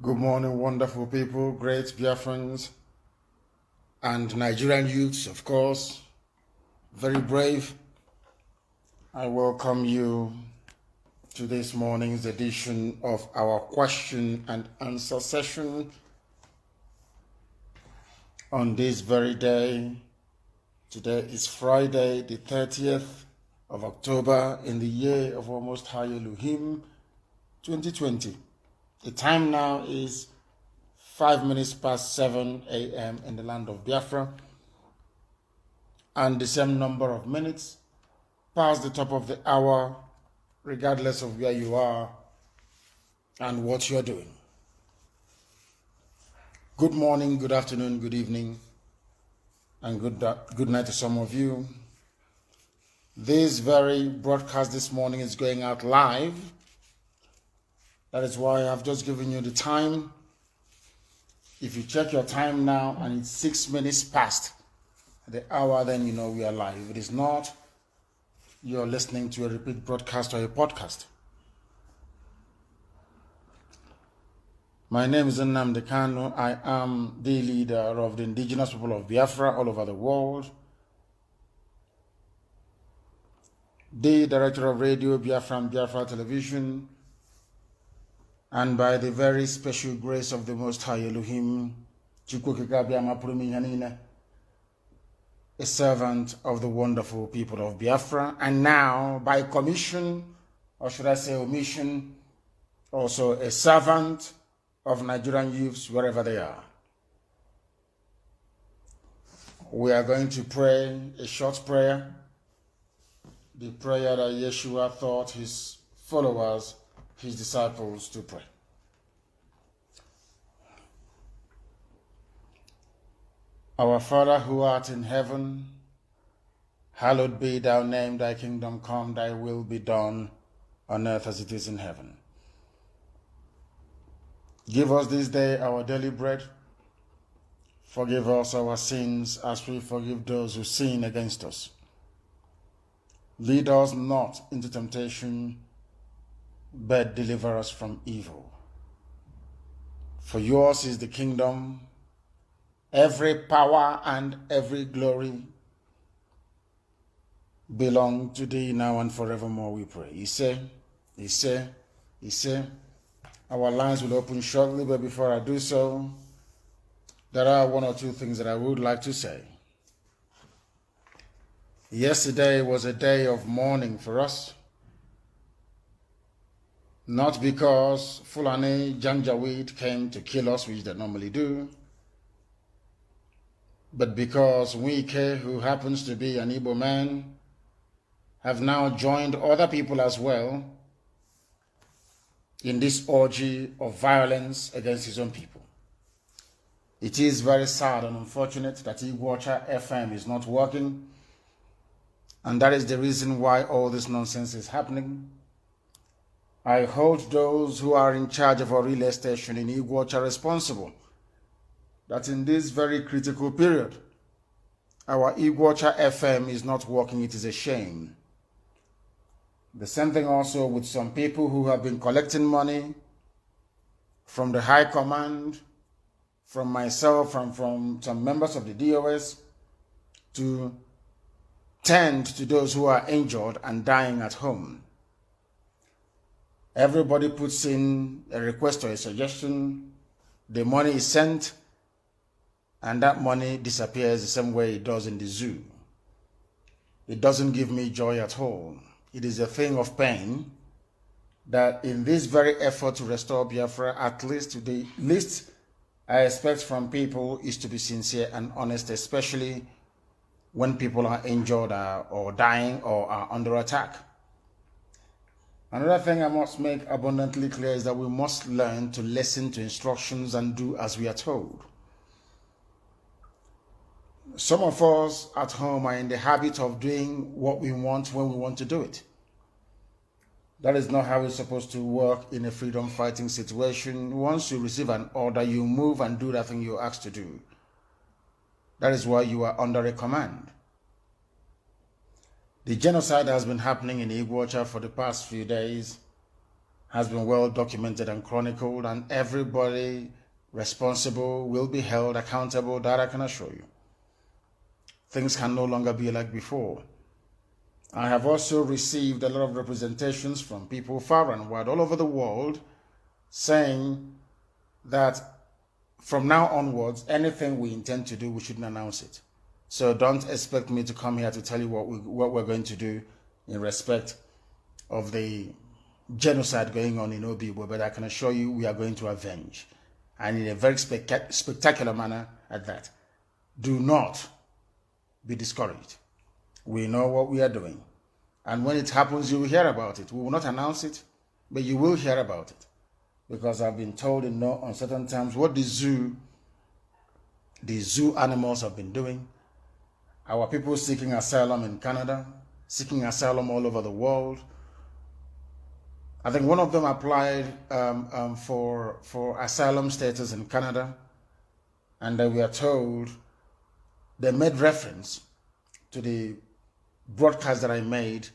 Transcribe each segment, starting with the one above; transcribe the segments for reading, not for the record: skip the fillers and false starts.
Good morning, wonderful people, great Biafrans, and Nigerian youths, of course, very brave. I welcome you to this morning's edition of our question and answer session on this very day. Today is Friday, the 30th of October in the year of our Most High Elohim, 2020. The time now is 5 minutes past 7 a.m. in the land of Biafra, and the same number of minutes past the top of the hour, regardless of where you are and what you're doing. Good morning, good afternoon, good evening, and good night to some of you. This very broadcast this morning is going out live. That is why I've just given you the time. If you check your time now and it's 6 minutes past the hour, then you know we are live. If it is not, you're listening to a repeat broadcast or a podcast. My name is Nnamdi Kanu. I am the leader of the indigenous people of Biafra all over the world. The director of radio Biafra and Biafra Television. And by the very special grace of the Most High Elohim, a servant of the wonderful people of Biafra, and now by commission, or should I say omission, also a servant of Nigerian youths wherever they are. We are going to pray a short prayer, the prayer that Yeshua taught his followers, his disciples, to pray. Our Father who art in heaven, hallowed be thy name, thy kingdom come, thy will be done on earth as it is in heaven. Give us this day our daily bread. Forgive us our sins as we forgive those who sin against us. Lead us not into temptation, but deliver us from evil. For yours is the kingdom, every power and every glory belong to thee now and forevermore, we pray. He said, our lines will open shortly, but before I do so, there are one or two things that I would like to say. Yesterday was a day of mourning for us. Not because Fulani Janjaweed came to kill us, which they normally do, but because Wike, who happens to be an Igbo man, have now joined other people as well in this orgy of violence against his own people. It is very sad and unfortunate that Igwacha FM is not working, and that is the reason why all this nonsense is happening. I hold those who are in charge of our relay station in Igwacha responsible that in this very critical period, our Igwacha FM is not working. It is a shame. The same thing also with some people who have been collecting money from the high command, from myself, from some members of the DOS, to tend to those who are injured and dying at home. Everybody puts in a request or a suggestion, the money is sent, and that money disappears the same way it does in the zoo. It doesn't give me joy at all. It is a thing of pain that in this very effort to restore Biafra, at least the least I expect from people is to be sincere and honest, especially when people are injured or dying or are under attack. Another thing I must make abundantly clear is that we must learn to listen to instructions and do as we are told. Some of us at home are in the habit of doing what we want when we want to do it. That is not how it's supposed to work in a freedom fighting situation. Once you receive an order, you move and do that thing you're asked to do. That is why you are under a command. The genocide that has been happening in Igwacha for the past few days has been well documented and chronicled, and everybody responsible will be held accountable, that I can assure you. Things can no longer be like before. I have also received a lot of representations from people far and wide all over the world saying that from now onwards, anything we intend to do, we shouldn't announce it. So don't expect me to come here to tell you what we're going to do in respect of the genocide going on in Obibo, but I can assure you we are going to avenge, and in a very spectacular manner at that. Do not be discouraged. We know what we are doing, and when it happens, you will hear about it. We will not announce it, but you will hear about it, because I've been told in no uncertain terms what the zoo animals have been doing. Our people seeking asylum in Canada, seeking asylum all over the world. I think one of them applied for asylum status in Canada, and we are told they made reference to the broadcast that I made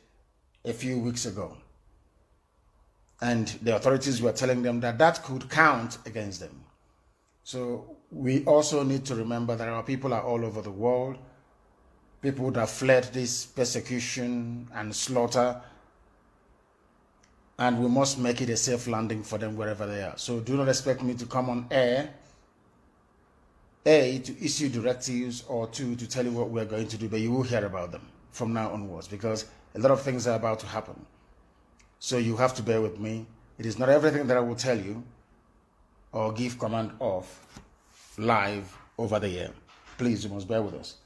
a few weeks ago. And the authorities were telling them that that could count against them. So we also need to remember that our people are all over the world, people that fled this persecution and slaughter, and we must make it a safe landing for them wherever they are. So do not expect me to come on air, A, to issue directives, or two, to tell you what we're going to do, but you will hear about them from now onwards, because a lot of things are about to happen. So you have to bear with me. It is not everything that I will tell you or give command of live over the air. Please, you must bear with us.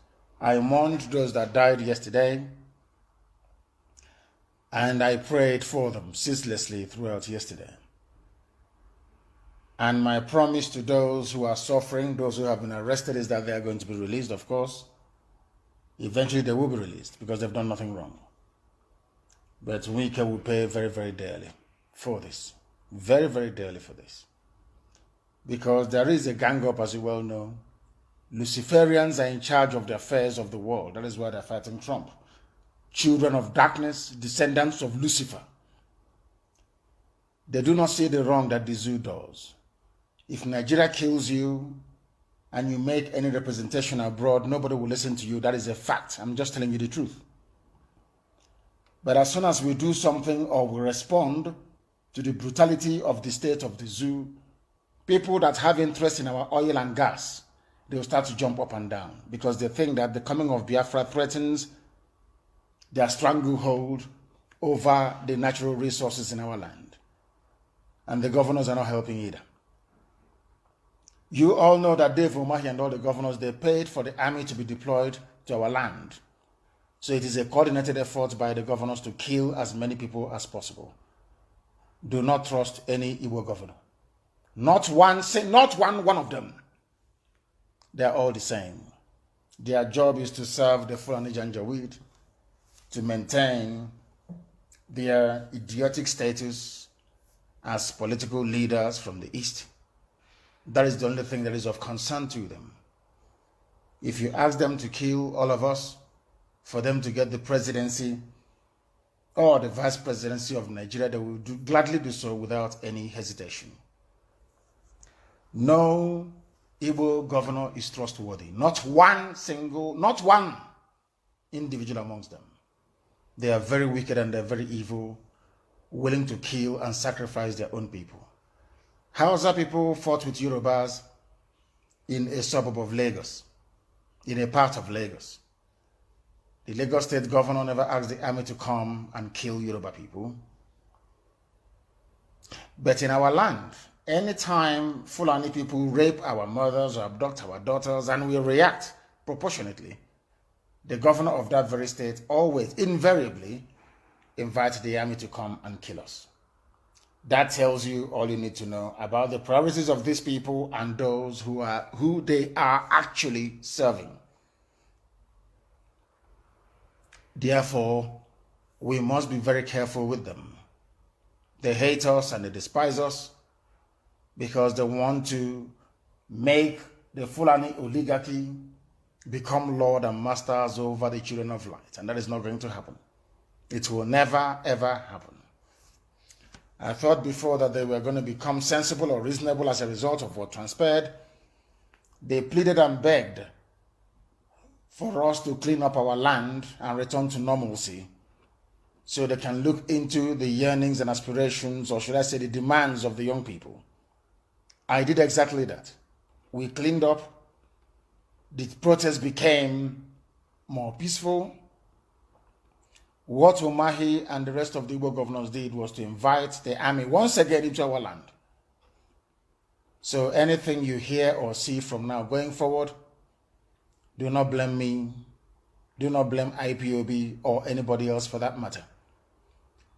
I mourned those that died yesterday, and I prayed for them ceaselessly throughout yesterday. And my promise to those who are suffering, those who have been arrested, is that they are going to be released, of course. Eventually they will be released because they've done nothing wrong. But Wike will pay very, very dearly for this. Very, very dearly for this. Because there is a gang up, as you well know. Luciferians are in charge of the affairs of the world. That is why they're fighting Trump. Children of darkness, descendants of Lucifer. They do not see the wrong that the zoo does. If Nigeria kills you and you make any representation abroad, nobody will listen to you. That is a fact. I'm just telling you the truth. But as soon as we do something or we respond to the brutality of the state of the zoo, people that have interest in our oil and gas, they will start to jump up and down, because they think that the coming of Biafra threatens their stranglehold over the natural resources in our land. And the governors are not helping either. You all know that Dave Umahi and all the governors, they paid for the army to be deployed to our land. So it is a coordinated effort by the governors to kill as many people as possible. Do not trust any Igbo governor. Not one of them. They are all the same. Their job is to serve the Fulani Janjaweed, to maintain their idiotic status as political leaders from the East. That is the only thing that is of concern to them. If you ask them to kill all of us for them to get the presidency or the vice presidency of Nigeria, they will gladly do so without any hesitation. No Igbo governor is trustworthy. Not one individual amongst them. They are very wicked and they're very evil, willing to kill and sacrifice their own people. Hausa people fought with Yorubas in a suburb of Lagos, in a part of Lagos. The Lagos state governor never asked the army to come and kill Yoruba people. But in our land, anytime Fulani people rape our mothers or abduct our daughters and we react proportionately, the governor of that very state always, invariably, invites the army to come and kill us. That tells you all you need to know about the priorities of these people and those who they are actually serving. Therefore, we must be very careful with them. They hate us and they despise us because they want to make the Fulani oligarchy become lord and masters over the children of light. And that is not going to happen. It will never, ever happen. I thought before that they were going to become sensible or reasonable as a result of what transpired. They pleaded and begged for us to clean up our land and return to normalcy so they can look into the yearnings and aspirations, or should I say the demands of the young people. I did exactly that. We cleaned up. The protest became more peaceful. What Umahi and the rest of the Igbo governors did was to invite the army once again into our land. So anything you hear or see from now going forward, do not blame me, do not blame IPOB or anybody else for that matter.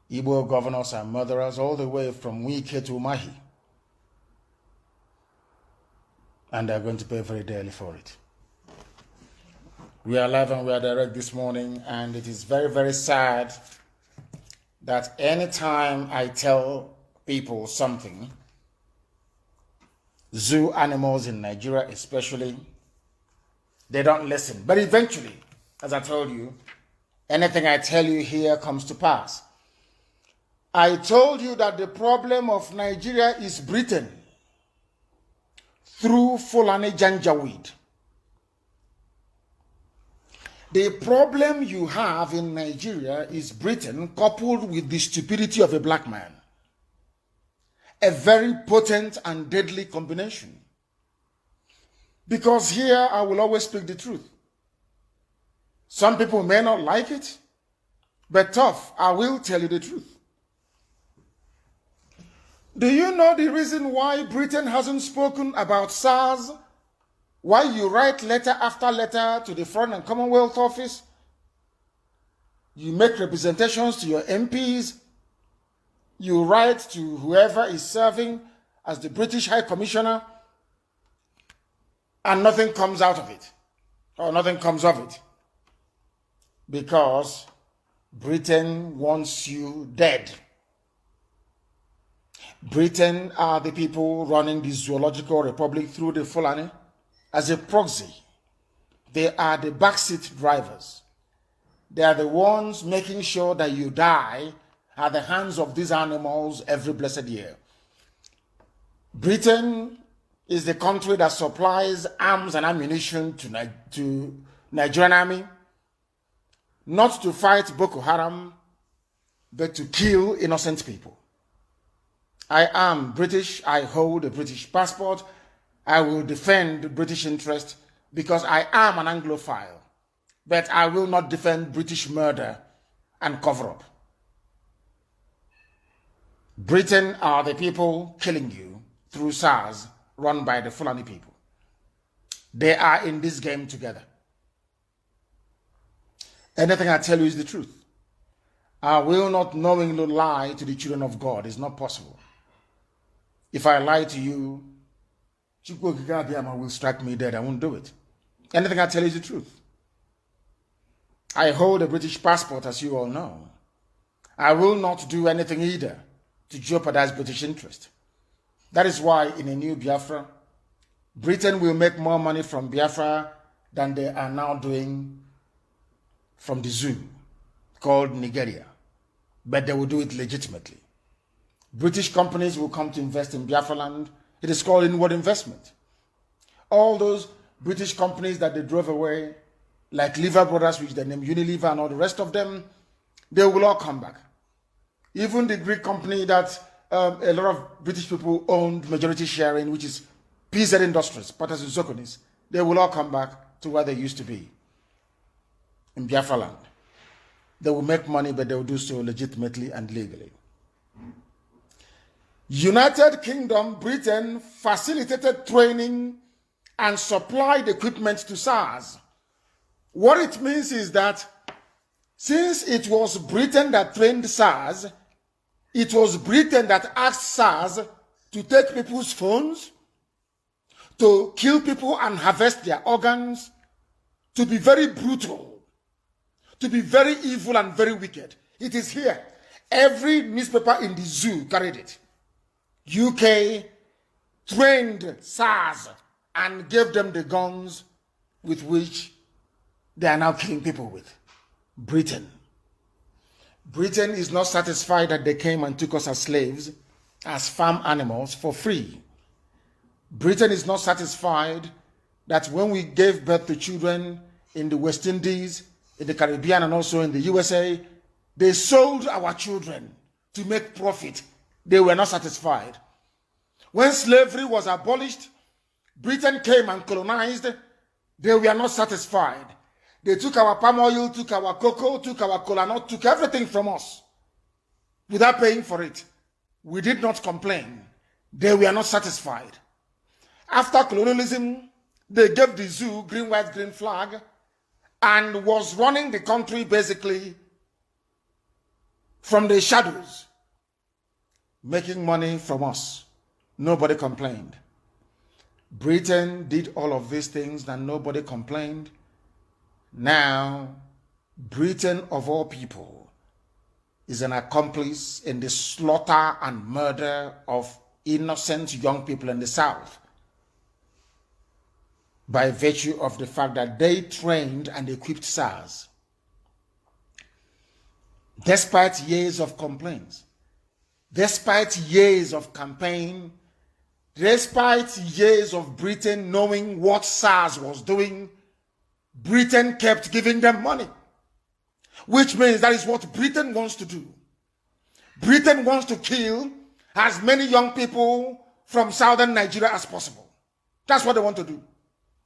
Igbo governors are murderers all the way from Wike to Umahi. And they're going to pay very dearly for it. We are live and we are direct this morning, and it is very, very sad that anytime I tell people something, zoo animals in Nigeria especially, they don't listen. But eventually, as I told you, anything I tell you here comes to pass. I told you that the problem of Nigeria is Britain through Fulani Janjaweed. The problem you have in Nigeria is Britain coupled with the stupidity of a black man. A very potent and deadly combination. Because here I will always speak the truth. Some people may not like it, but tough, I will tell you the truth. Do you know the reason why Britain hasn't spoken about SARS? Why you write letter after letter to the Foreign and Commonwealth Office? You make representations to your MPs. You write to whoever is serving as the British High Commissioner, and nothing comes out of it, or nothing comes of it, because Britain wants you dead. Britain are the people running the Zoological Republic through the Fulani as a proxy. They are the backseat drivers. They are the ones making sure that you die at the hands of these animals every blessed year. Britain is the country that supplies arms and ammunition to Nigerian army, not to fight Boko Haram, but to kill innocent people. I am British. I hold a British passport. I will defend the British interest because I am an Anglophile. But I will not defend British murder and cover-up. Britain are the people killing you through SARS run by the Fulani people. They are in this game together. Anything I tell you is the truth. I will not knowingly lie to the children of God. It's not possible. If I lie to you, Chukwu will strike me dead. I won't do it. Anything I tell you is the truth. I hold a British passport, as you all know. I will not do anything either to jeopardize British interest. That is why in a new Biafra, Britain will make more money from Biafra than they are now doing from the zoo called Nigeria. But they will do it legitimately. British companies will come to invest in Biafra land. It is called inward investment. All those British companies that they drove away, like Lever Brothers, which they named Unilever, and all the rest of them, they will all come back. Even the Greek company that a lot of British people owned majority share in, which is PZ Industries, Patas and Zokonis, they will all come back to where they used to be, in Biafra land. They will make money, but they will do so legitimately and legally. United Kingdom, Britain facilitated training and supplied equipment to SARS. What it means is that since it was Britain that trained SARS, it was Britain that asked SARS to take people's phones, to kill people and harvest their organs, to be very brutal, to be very evil and very wicked. It is here. Every newspaper in the zoo carried it. UK trained SARS and gave them the guns with which they are now killing people with. Britain. Britain is not satisfied that they came and took us as slaves, as farm animals for free. Britain is not satisfied that when we gave birth to children in the West Indies, in the Caribbean, and also in the USA, they sold our children to make profit. They were not satisfied. When slavery was abolished, Britain came and colonized. They were not satisfied. They took our palm oil, took our cocoa, took our cola nut, took everything from us without paying for it. We did not complain. They were not satisfied. After colonialism, they gave the zoo green, white, green flag and was running the country basically from the shadows, making money from us. Nobody complained. Britain did all of these things and nobody complained. Now, Britain of all people is an accomplice in the slaughter and murder of innocent young people in the South by virtue of the fact that they trained and equipped SARS. Despite years of complaints, despite years of campaign, despite years of Britain knowing what SARS was doing, Britain kept giving them money, which means that is what Britain wants to do. Britain wants to kill as many young people from southern Nigeria as possible. That's what they want to do.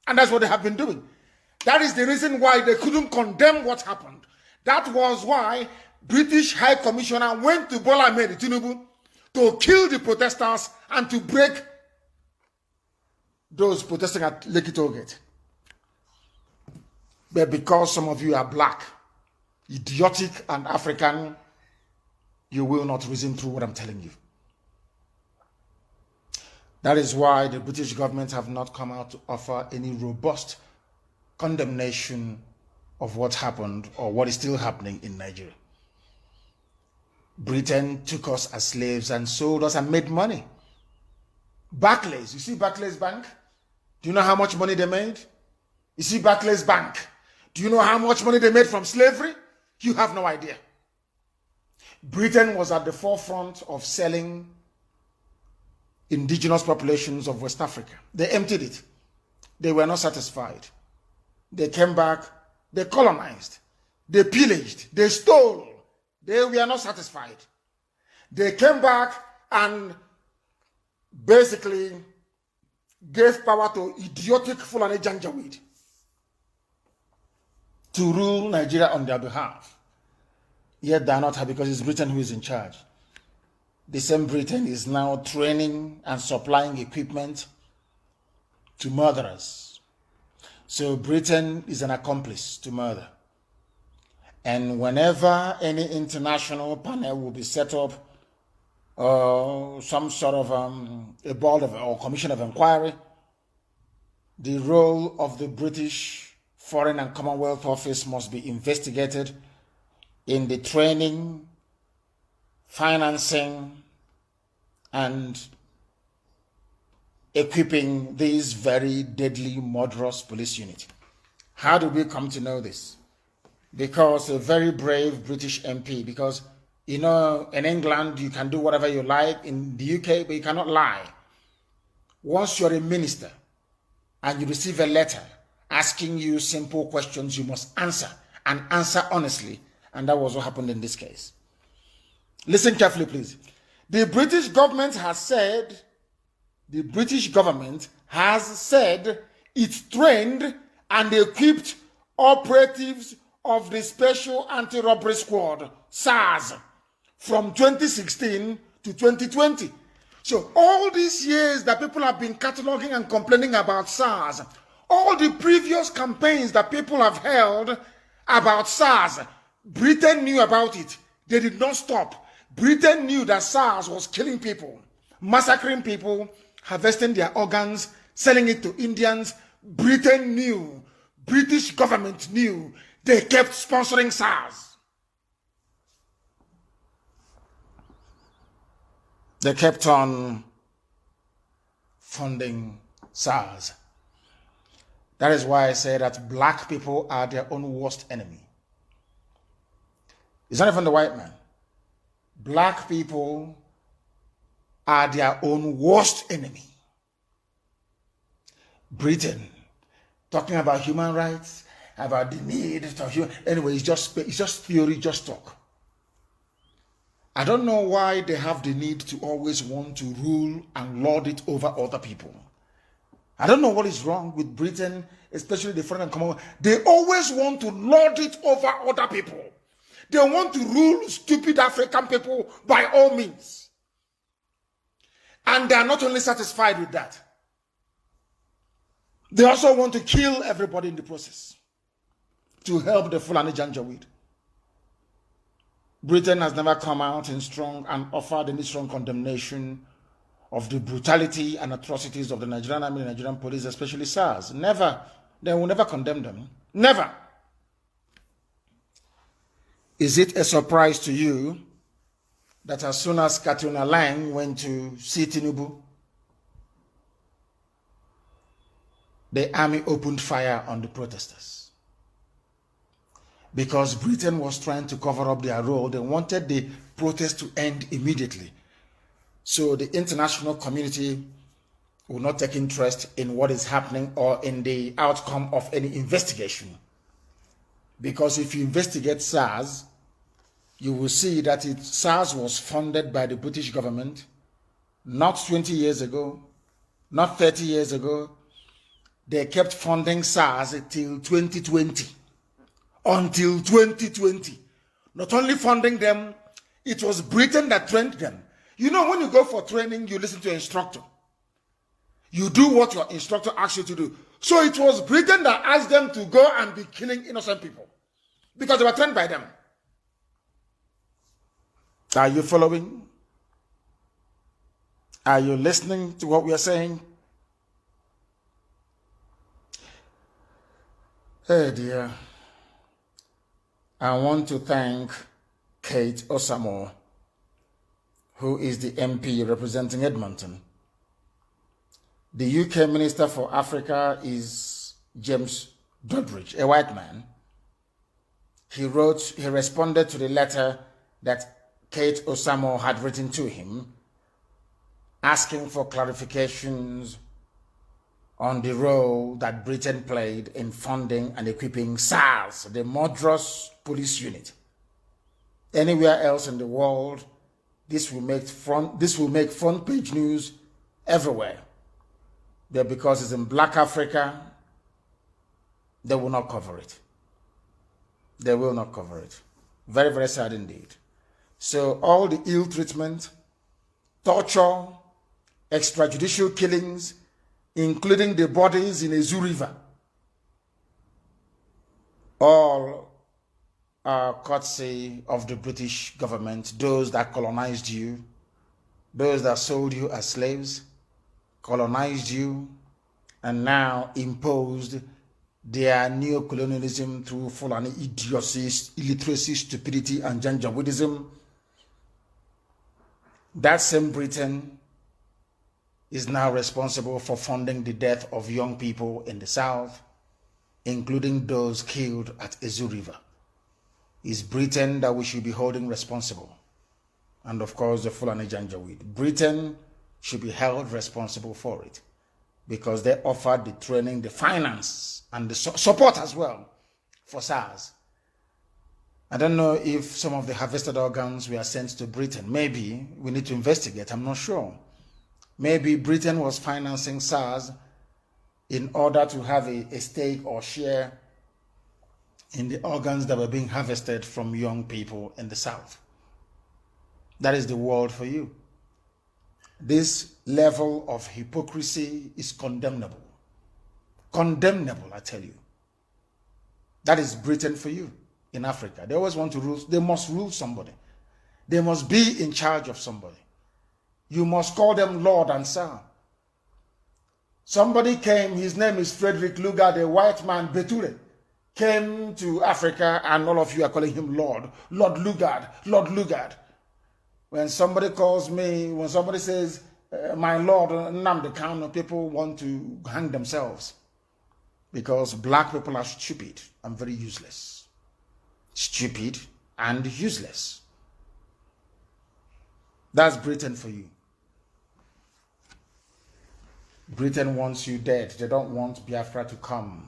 And that's what they have been doing. That is the reason why they couldn't condemn what happened. That was why British High Commissioner went to Bola Ahmed Tinubu to kill the protesters and to break those protesting at Lekki Toll Gate. But because some of you are black, idiotic, and African, you will not reason through what I'm telling you. That is why the British government have not come out to offer any robust condemnation of what happened or what is still happening in Nigeria. Britain took us as slaves and sold us and made money. Barclays, you see Barclays Bank? Do you know how much money they made? You see Barclays Bank? Do you know how much money they made from slavery? You have no idea. Britain was at the forefront of selling indigenous populations of West Africa. They emptied it. They were not satisfied. They came back, they colonized, they pillaged, they stole. They were not satisfied. They came back and basically gave power to idiotic Fulani Janjaweed to rule Nigeria on their behalf. Yet they are not happy because it's Britain who is in charge. The same Britain is now training and supplying equipment to murderers. So Britain is an accomplice to murder. And whenever any international panel will be set up, or some sort of a board of, or commission of inquiry, the role of the British Foreign and Commonwealth Office must be investigated in the training, financing, and equipping these very deadly, murderous police unit. How did we come to know this? Because a very brave British MP, because you know, in England, you can do whatever you like. In the UK, but you cannot lie. Once you're a minister and you receive a letter asking you simple questions, you must answer, and answer honestly. And that was what happened in this case. Listen carefully, please. The British government has said it trained and equipped operatives of the Special Anti-Robbery Squad, SARS, from 2016 to 2020. So all these years that people have been cataloging and complaining about SARS, all the previous campaigns that people have held about SARS, Britain knew about it. They did not stop. Britain knew that SARS was killing people, massacring people, harvesting their organs, selling it to Indians. Britain knew. British government knew. They kept sponsoring SARS. They kept on funding SARS. That is why I say that black people are their own worst enemy. It's not even the white man. Black people are their own worst enemy. Britain, talking about human rights, about the need to human. Anyway, it's just theory, just talk. I don't know why they have the need to always want to rule and lord it over other people. I don't know what is wrong with Britain, especially the foreign and Commonwealth. They always want to lord it over other people. They want to rule stupid African people by all means. And they are not only satisfied with that, they also want to kill everybody in the process to help the Fulani Janjaweed. Britain has never come out in strong and offered any strong condemnation of the brutality and atrocities of the Nigerian army and Nigerian police, especially SARS. Never. They will never condemn them. Never. Is it a surprise to you that as soon as Katrina Lang went to see Tinubu, the army opened fire on the protesters? Because Britain was trying to cover up their role. They wanted the protest to end immediately. So the international community will not take interest in what is happening or in the outcome of any investigation. Because if you investigate SARS, you will see that SARS was funded by the British government not 20 years ago, not 30 years ago. They kept funding SARS till 2020. Until 2020. Not only funding them, it was Britain that trained them. You know, when you go for training, you listen to your instructor. You do what your instructor asks you to do. So it was Britain that asked them to go and be killing innocent people. Because they were trained by them. Are you following? Are you listening to what we are saying? Hey dear. I want to thank Kate Osamo, who is the MP representing Edmonton. The UK Minister for Africa is James Doddridge, a white man. He responded to the letter that Kate Osamo had written to him, asking for clarifications on the role that Britain played in funding and equipping SARS, the Madras police unit. Anywhere else in the world, this will make front page news everywhere. But because it's in Black Africa, they will not cover it. They will not cover it. Very, very sad indeed. So all the ill treatment, torture, extrajudicial killings, including the bodies in Ezu River, all are courtesy of the British government, those that colonized you, those that sold you as slaves, colonized you, and now imposed their neo-colonialism through Fulani idiocy, illiteracy, stupidity, and Janjaweedism. That same Britain is now responsible for funding the death of young people in the South, including those killed at Ezu River. It's Britain that we should be holding responsible. And of course, the Fulani Janjaweed. Britain should be held responsible for it because they offered the training, the finance, and the support as well for SARS. I don't know if some of the harvested organs were sent to Britain. Maybe we need to investigate. I'm not sure. Maybe Britain was financing SARS in order to have a stake or share in the organs that were being harvested from young people in the South. That is the world for you. This level of hypocrisy is condemnable. Condemnable, I tell you. That is Britain for you in Africa. They always want to rule. They must rule somebody. They must be in charge of somebody. You must call them Lord and Sir. Somebody came, his name is Frederick Lugard, a white man, Beture, came to Africa, and all of you are calling him Lord. Lord Lugard, Lord Lugard. When somebody calls me, when somebody says, my Lord Nnamdi Kanu, people want to hang themselves because black people are stupid and very useless. Stupid and useless. That's Britain for you. Britain wants you dead. They don't want Biafra to come.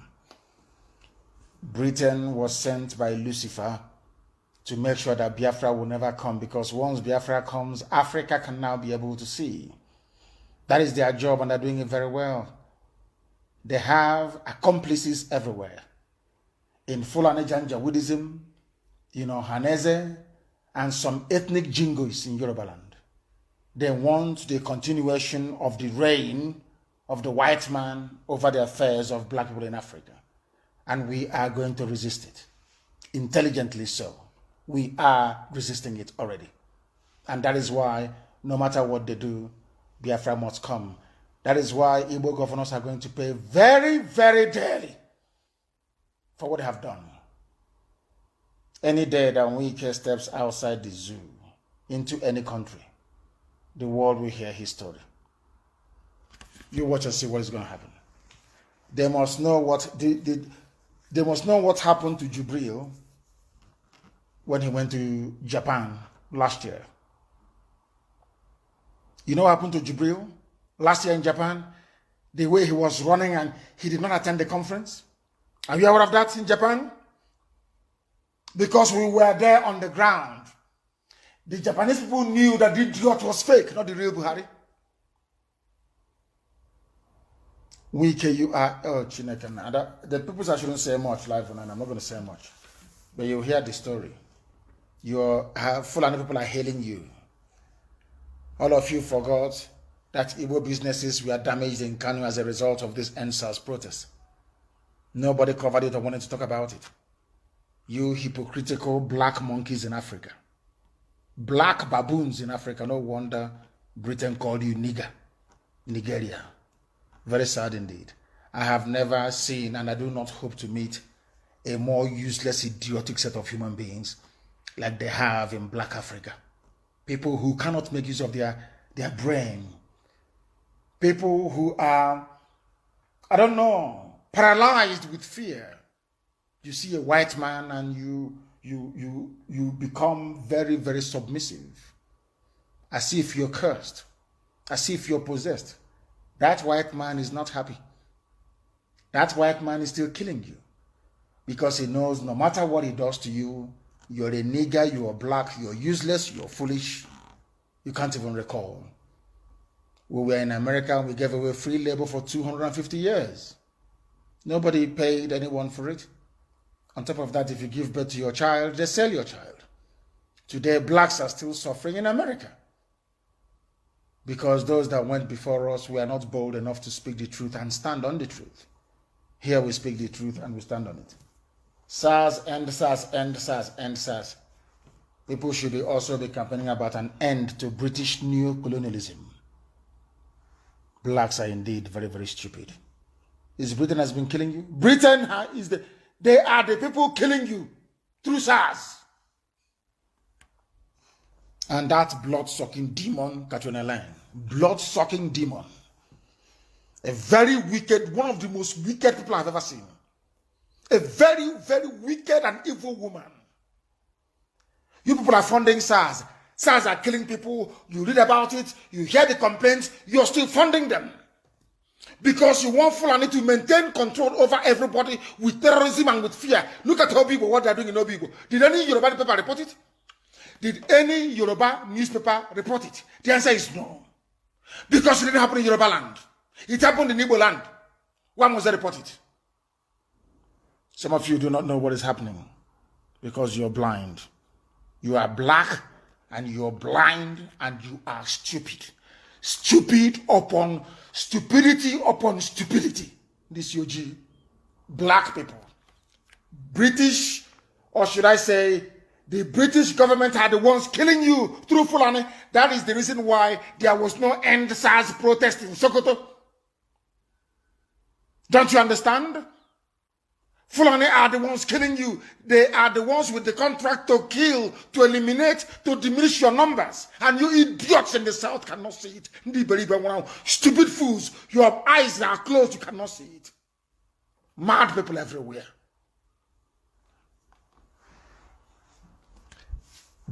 Britain was sent by Lucifer to make sure that Biafra will never come, because once Biafra comes, Africa can now be able to see. That is their job, and they're doing it very well. They have accomplices everywhere. In Fulani Janjaweedism, Hanese, and some ethnic jingoes in Yoruba land. They want the continuation of the reign of the white man over the affairs of black people in Africa. And we are going to resist it. Intelligently so. We are resisting it already. And that is why, no matter what they do, Biafra must come. That is why Igbo governors are going to pay very, very dearly for what they have done. Any day that Wike steps outside the zoo into any country, the world will hear his story. You watch and see what is going to happen. They must know what they must know what happened to Jubril when he went to Japan last year. You know what happened to Jubril last year in Japan? The way he was running and he did not attend the conference. Are you aware of that in Japan? Because we were there on the ground. The Japanese people knew that the idiot was fake, not the real Buhari. You are, the people I shouldn't say much live on, and I'm not going to say much. But you'll hear the story. Fulani people are hailing you. All of you forgot that Igbo businesses were damaged in Kanu as a result of this NSAS protest. Nobody covered it or wanted to talk about it. You hypocritical black monkeys in Africa. Black baboons in Africa. No wonder Britain called you nigger. Nigeria. Very sad indeed. I have never seen, and I do not hope to meet, a more useless, idiotic set of human beings like they have in black Africa. People who cannot make use of their brain. People who are, paralyzed with fear. You see a white man and you become very, very submissive. As if you're cursed. As if you're possessed. That white man is not happy. That white man is still killing you. Because he knows no matter what he does to you, you're a nigger, you're black, you're useless, you're foolish. You can't even recall. We were in America and we gave away free labor for 250 years. Nobody paid anyone for it. On top of that, if you give birth to your child, they sell your child. Today, blacks are still suffering in America. Because those that went before us were not bold enough to speak the truth and stand on the truth. Here we speak the truth and we stand on it. SARS, end SARS, end SARS, end SARS. People should also be campaigning about an end to British neocolonialism. Blacks are indeed very, very stupid. Is Britain has been killing you? Britain they are the people killing you through SARS. And that blood-sucking demon, Katrina Line, blood-sucking demon, a very wicked, one of the most wicked people I've ever seen. A very, very wicked and evil woman. You people are funding SARS. SARS are killing people. You read about it. You hear the complaints. You're still funding them. Because you want Fulani to maintain control over everybody with terrorism and with fear. Look at Obibo, what they're doing in Obibo. Did any Yoruba newspaper report it? Did any Yoruba newspaper report it? The answer is no. Because it didn't happen in Yoruba land. It happened in Igbo land. Why must they report it? Some of you do not know what is happening because you're blind. You are black and you're blind and you are stupid. Stupid upon stupidity upon stupidity. This UG. Black people. British, or should I say, the British government are the ones killing you through Fulani. That is the reason why there was no end SARS protest in Sokoto. Don't you understand? Fulani are the ones killing you. They are the ones with the contract to kill, to eliminate, to diminish your numbers. And you idiots in the south cannot see it. Stupid fools. Your eyes are closed. You cannot see it. Mad people everywhere.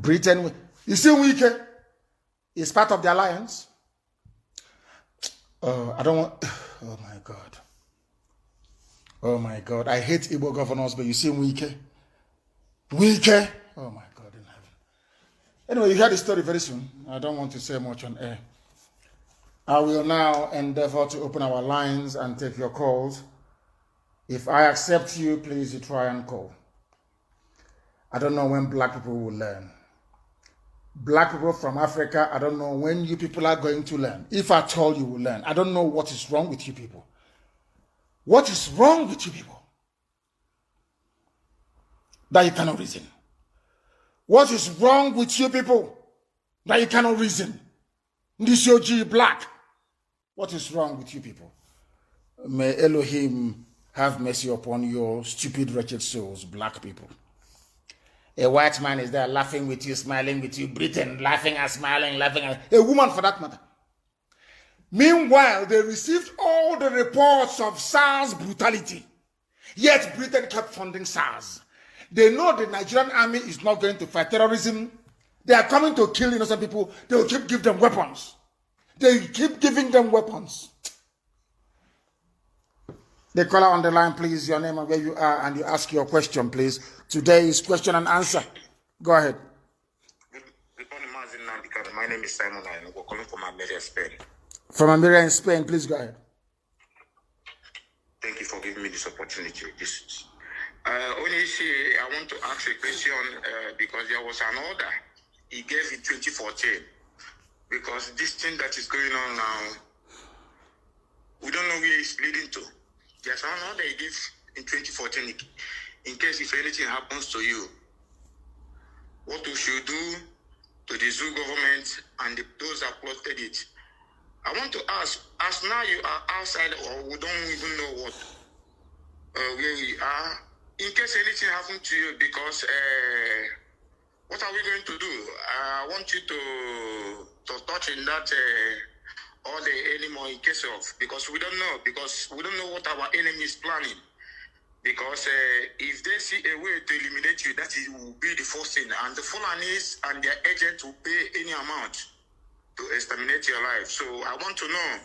Britain, you see, Wike is part of the alliance. Oh, I don't want, oh my God. Oh my God. I hate Igbo governors, but you see Wike. Wike. Oh my God in heaven. Anyway, you hear the story very soon. I don't want to say much on air. I will now endeavor to open our lines and take your calls. If I accept you, please you try and call. I don't know when black people will learn. Black people from Africa, I don't know when you people are going to learn. If at all you will learn. I don't know what is wrong with you people. What is wrong with you people? That you cannot reason. What is wrong with you people? That you cannot reason. This OG black. What is wrong with you people? May Elohim have mercy upon your stupid, wretched souls, black people. A white man is there laughing with you, smiling with you, Britain laughing and smiling, laughing at a woman for that matter. Meanwhile, they received all the reports of SARS brutality. Yet Britain kept funding SARS. They know the Nigerian army is not going to fight terrorism. They are coming to kill innocent people. They will keep giving them weapons. They keep giving them weapons. The caller on the line, please, your name and where you are, and you ask your question, please. Today is question and answer. Go ahead. Good morning, Mazi Nnamdi Kanu. My name is Simon. I'm calling from Almeria, Spain. From Almeria in Spain, please go ahead. Thank you for giving me this opportunity. I want to ask a question because there was an order he gave in 2014. Because this thing that is going on now, we don't know where it's leading to. There's an order he gave in 2014 in case if anything happens to you. What we should do to the zoo government and those that plotted it. I want to ask, as now you are outside or we don't even know where we are, in case anything happens to you, because what are we going to do? I want you to touch in that all the anymore in case of, because we don't know what our enemy is planning. Because if they see a way to eliminate you, that will be the first thing. And the Fulanis and their agents will pay any amount to exterminate your life. So I want to know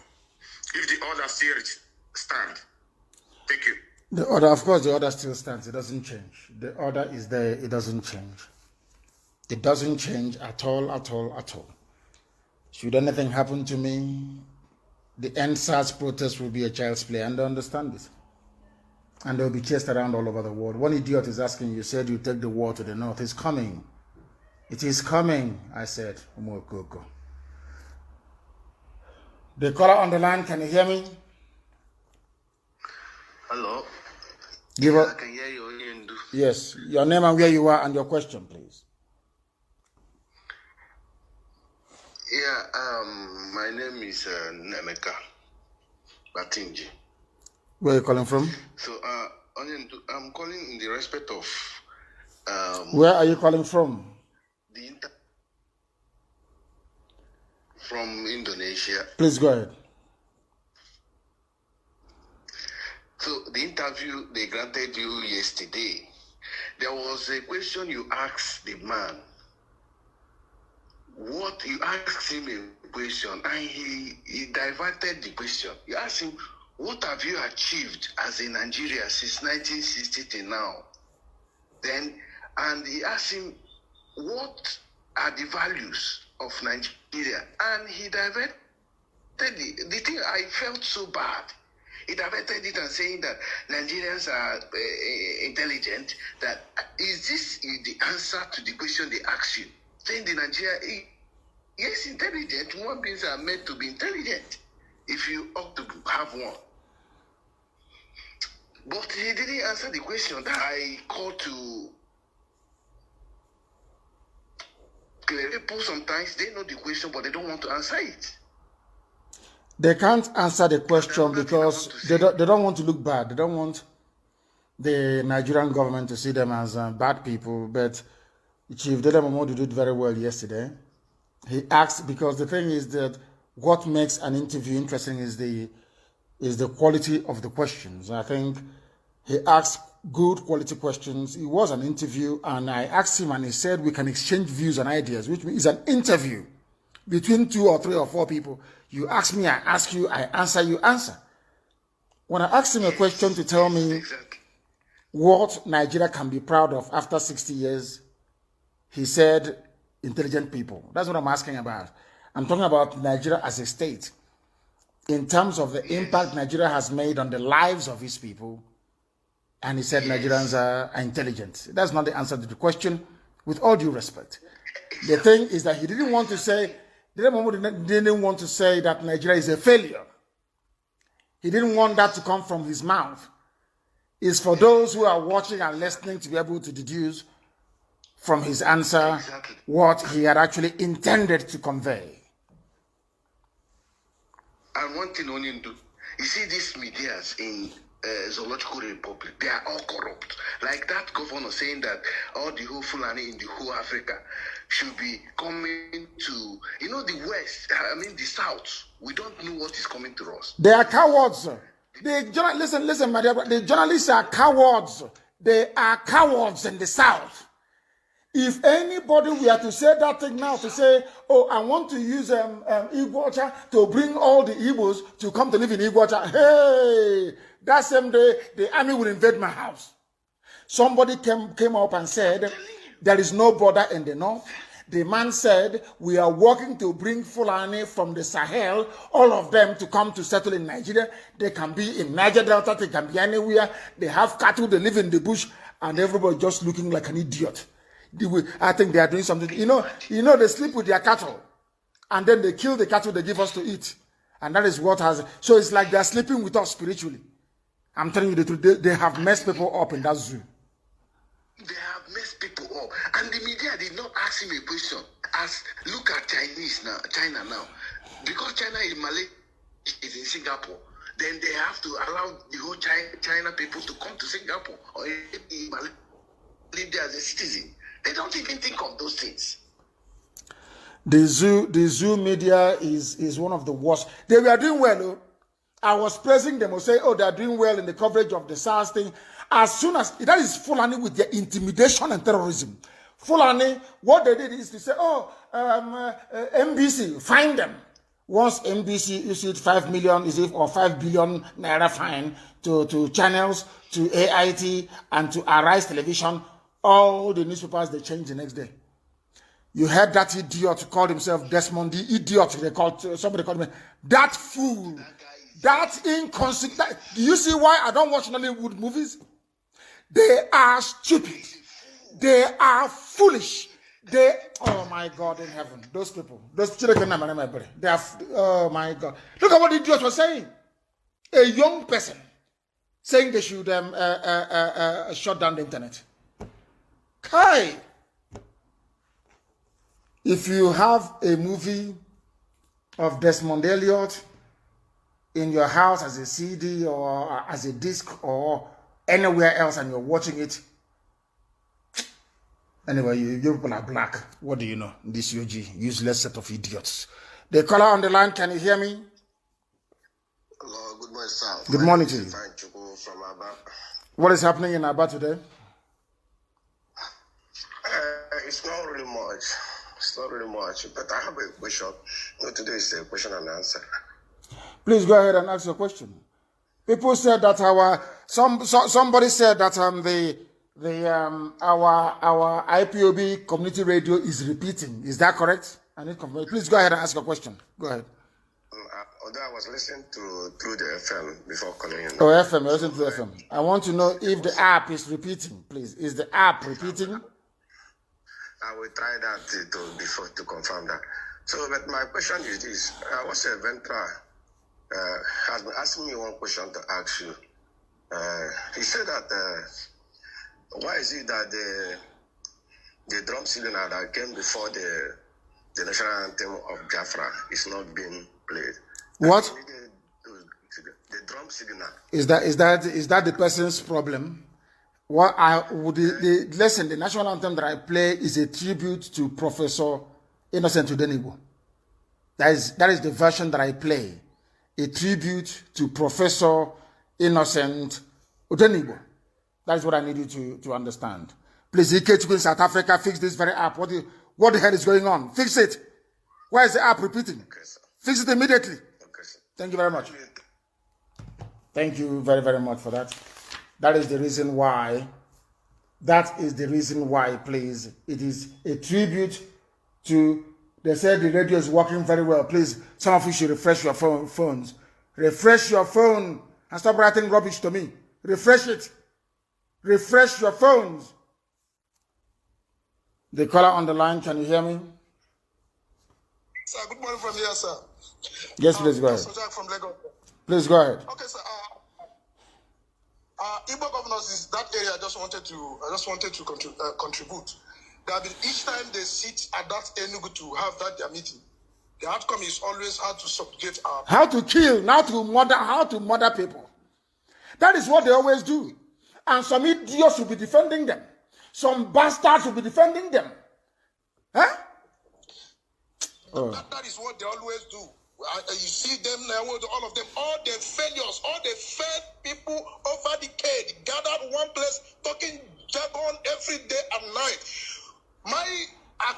if the order still stands. Thank you. The order, of course, the order still stands. It doesn't change. The order is there. It doesn't change. It doesn't change at all, at all, at all. Should anything happen to me, the NSAS protest will be a child's play, and they understand this. And they'll be chased around all over the world. One idiot is asking, you said you take the war to the north. It's coming. It is coming, I said. The caller on the line, can you hear me? Hello. I can hear you. Yes, your name and where you are and your question, please. Yeah, my name is Nemeka Batinji. Where are you calling from? So, I'm calling in the respect of... where are you calling from? From Indonesia. Please go ahead. So, the interview they granted you yesterday, there was a question you asked the man. You asked him a question and he diverted the question. You asked him, what have you achieved as a Nigeria since 1960 till now? And he asked him, what are the values of Nigeria? And he diverted the thing. I felt so bad. He diverted it and saying that Nigerians are intelligent. That is this the answer to the question they asked you? Saying the Nigeria, yes, intelligent. Human beings are meant to be intelligent. If you ought to have one. But he didn't answer the question that I called to. People sometimes they know the question, but they don't want to answer it. They can't answer the question because they don't want to look bad. They don't want the Nigerian government to see them as bad people. But Chief Dele Momodu did very well yesterday. He asked, because the thing is that what makes an interview interesting is the quality of the questions. I think he asked good quality questions. It was an interview, and I asked him, and he said we can exchange views and ideas, which is an interview between 2 or 3 or 4 people. You ask me, I ask you, I answer, you answer. When I asked him a question to tell me what Nigeria can be proud of after 60 years, he said intelligent people. That's what I'm asking about. I'm talking about Nigeria as a state in terms of the impact Nigeria has made on the lives of its people. And he said Nigerians are intelligent. That's not the answer to the question, with all due respect. The thing is that he didn't want to say, didn't want to say that Nigeria is a failure. He didn't want that to come from his mouth. It's for those who are watching and listening to be able to deduce from his answer what he had actually intended to convey. And one thing only do, you see these medias in Zoological Republic, they are all corrupt. Like that governor saying that all the whole Fulani in the whole Africa should be coming to, the West, the South. We don't know what is coming to us. They are cowards. Listen, my dear, the journalists are cowards. They are cowards in the South. If anybody were to say that thing now, to say, oh, I want to use Iguacha to bring all the Igbos to come to live in Iguacha, hey, that same day, the army will invade my house. Somebody came up and said, there is no border in the north. The man said, we are working to bring Fulani from the Sahel, all of them to come to settle in Nigeria. They can be in Niger Delta, they can be anywhere. They have cattle, they live in the bush, and everybody just looking like an idiot. I think they are doing something. They sleep with their cattle, and then they kill the cattle they give us to eat. And that is what has... So it's like they are sleeping with us spiritually. I'm telling you the truth. They have messed people up in that zoo. They have messed people up. And the media did not ask him a question. Look at China now. Because China is Malay, is in Singapore, then they have to allow the whole China people to come to Singapore or in Malay, live there as a citizen. They don't even think of those things. The zoo media is one of the worst. They were doing well, though. I was praising them or say, oh, they are doing well in the coverage of the SARS thing. As soon as that is Fulani with their intimidation and terrorism. Fulani, what they did is to say, oh, NBC, find them. Once NBC issued 5 million, or 5 billion naira fine to channels, to AIT, and to Arise Television, all the newspapers, they changed the next day. You heard that idiot called himself Desmond, the idiot, somebody called him, that fool, that inconsequent. Do you see why I don't watch Nollywood movies? They are stupid. They are foolish. Oh my God in heaven, those people, those children, they are, oh my God. Look at what the idiot was saying. A young person saying they should shut down the internet. Kai, if you have a movie of Desmond Elliot in your house as a CD or as a disc or anywhere else and you're watching it, anyway, you people are black. What do you know? This UG, useless set of idiots. The caller on the line, can you hear me? Hello, good morning, sir. Good morning to you. From Aba. What is happening in Aba today? It's not really much. It's not really much. But I have a question. No, today is a question and answer. Please go ahead and ask your question. People said that somebody said that our IPOB community radio is repeating. Is that correct? I need confirmation. Please go ahead and ask your question. Go ahead. Although I was listening through the FM before calling in. Oh, FM. I listen to FM. I want to know if the app is repeating. Please, is the app repeating? I will try that to confirm that. So, but my question is this: what's a ventra has been asking me one question to ask you. He said that why is it that the drum cylinder that came before the national anthem of Biafra is not being played? What? The drum cylinder. Is that the person's problem? What listen, the national anthem that I play is a tribute to Professor Innocent Udenibo. That is the version that I play. A tribute to Professor Innocent Udenibo. That is what I need you to understand. Please, EK in South Africa, fix this very app. What the hell is going on? Fix it. Why is the app repeating? Okay, sir. Fix it immediately. Okay, sir. Thank you very much. Thank you very, very much for that. That is the reason why. That is the reason why, please. It is a tribute to, they said the radio is working very well. Please, some of you should refresh your phones. Refresh your phone and stop writing rubbish to me. Refresh it. Refresh your phones. The caller on the line, can you hear me? Sir, good morning from here, sir. Yes, please go ahead. Jack from Lagos. Please go ahead. Okay, sir. Igbo governors is that area. I just wanted to contribute. There have been each time they sit at that Enugu to have their meeting. The outcome is always how to subjugate our. How to kill, how to murder people. That is what they always do. And some idiots will be defending them. Some bastards will be defending them. Huh? Oh. That is what they always do. You see them now, all of them, all their failures, all the failed people over decade gathered one place, talking jargon every day and night. My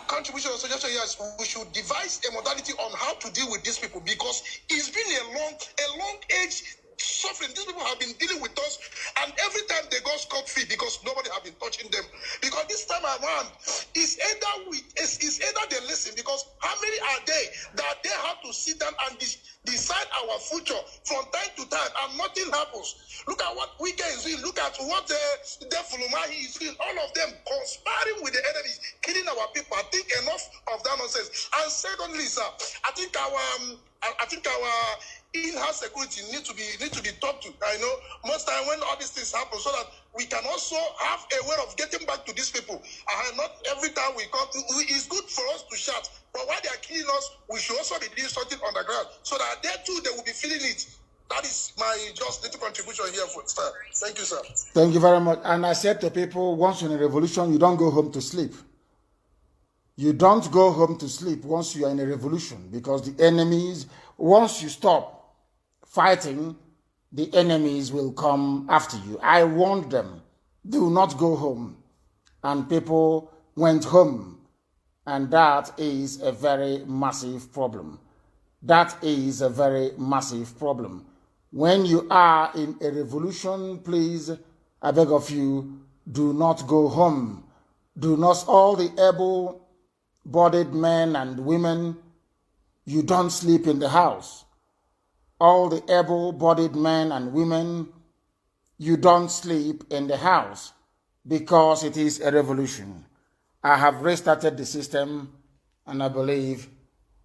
contribution or suggestion here is we should devise a modality on how to deal with these people, because it's been a long age suffering. These people have been dealing with us, and every time they go scot-free because nobody have been touching them. Because this time around, it's either they listen, because how many are they that they have to sit down and decide our future from time to time, and nothing happens. Look at what Wike is doing. Look at what the Fulumahi is doing. All of them conspiring with the enemies, killing our people. I think enough of that nonsense. And secondly, sir, I think our in-house security need to be talked to. I know most time when all these things happen, so that we can also have a way of getting back to these people. Not every time we come to, it's good for us to shout, but while they are killing us, we should also be doing something on the ground, so that they too, they will be feeling it. That is my just little contribution here for sir. Thank you, sir. Thank you very much. And I said to people, once you're in a revolution, you don't go home to sleep. You don't go home to sleep once you are in a revolution, because the enemies, once you stop fighting, the enemies will come after you. I warned them, do not go home. And people went home. And that is a very massive problem. That is a very massive problem. When you are in a revolution, please, I beg of you, do not go home. Do not, all the able-bodied men and women, you don't sleep in the house. All the able-bodied men and women, you don't sleep in the house, because it is a revolution. I have restarted the system, and I believe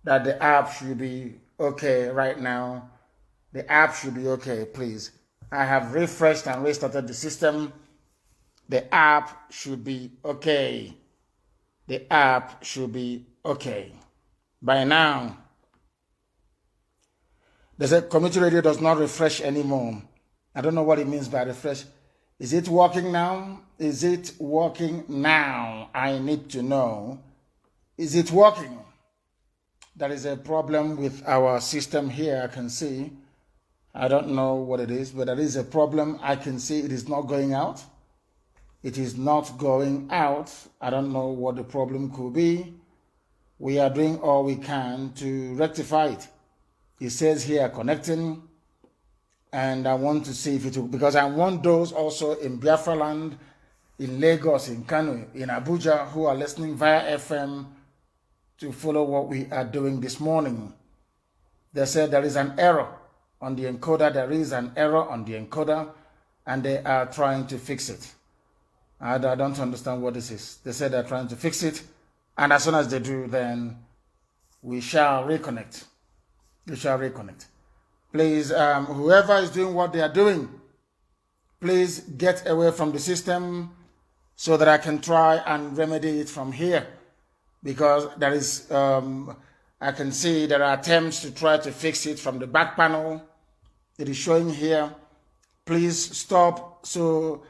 that the app should be okay right now. The app should be okay, please. I have refreshed and restarted the system. The app should be okay. The app should be okay. By now, they said community radio does not refresh anymore. I don't know what it means by refresh. Is it working now? Is it working now? I need to know. Is it working? There is a problem with our system here, I can see. I don't know what it is, but there is a problem. I can see it is not going out. It is not going out. I don't know what the problem could be. We are doing all we can to rectify it. It says here connecting, and I want to see if it will, because I want those also in Biafra land, in Lagos, in Kanu, in Abuja, who are listening via FM to follow what we are doing this morning. They said there is an error on the encoder. There is an error on the encoder, and they are trying to fix it. I don't understand what this is. They said they're trying to fix it, and as soon as they do, then we shall reconnect. We shall reconnect. Please, whoever is doing what they are doing, please get away from the system so that I can try and remedy it from here. Because there is, I can see there are attempts to try to fix it from the back panel. It is showing here. Please stop so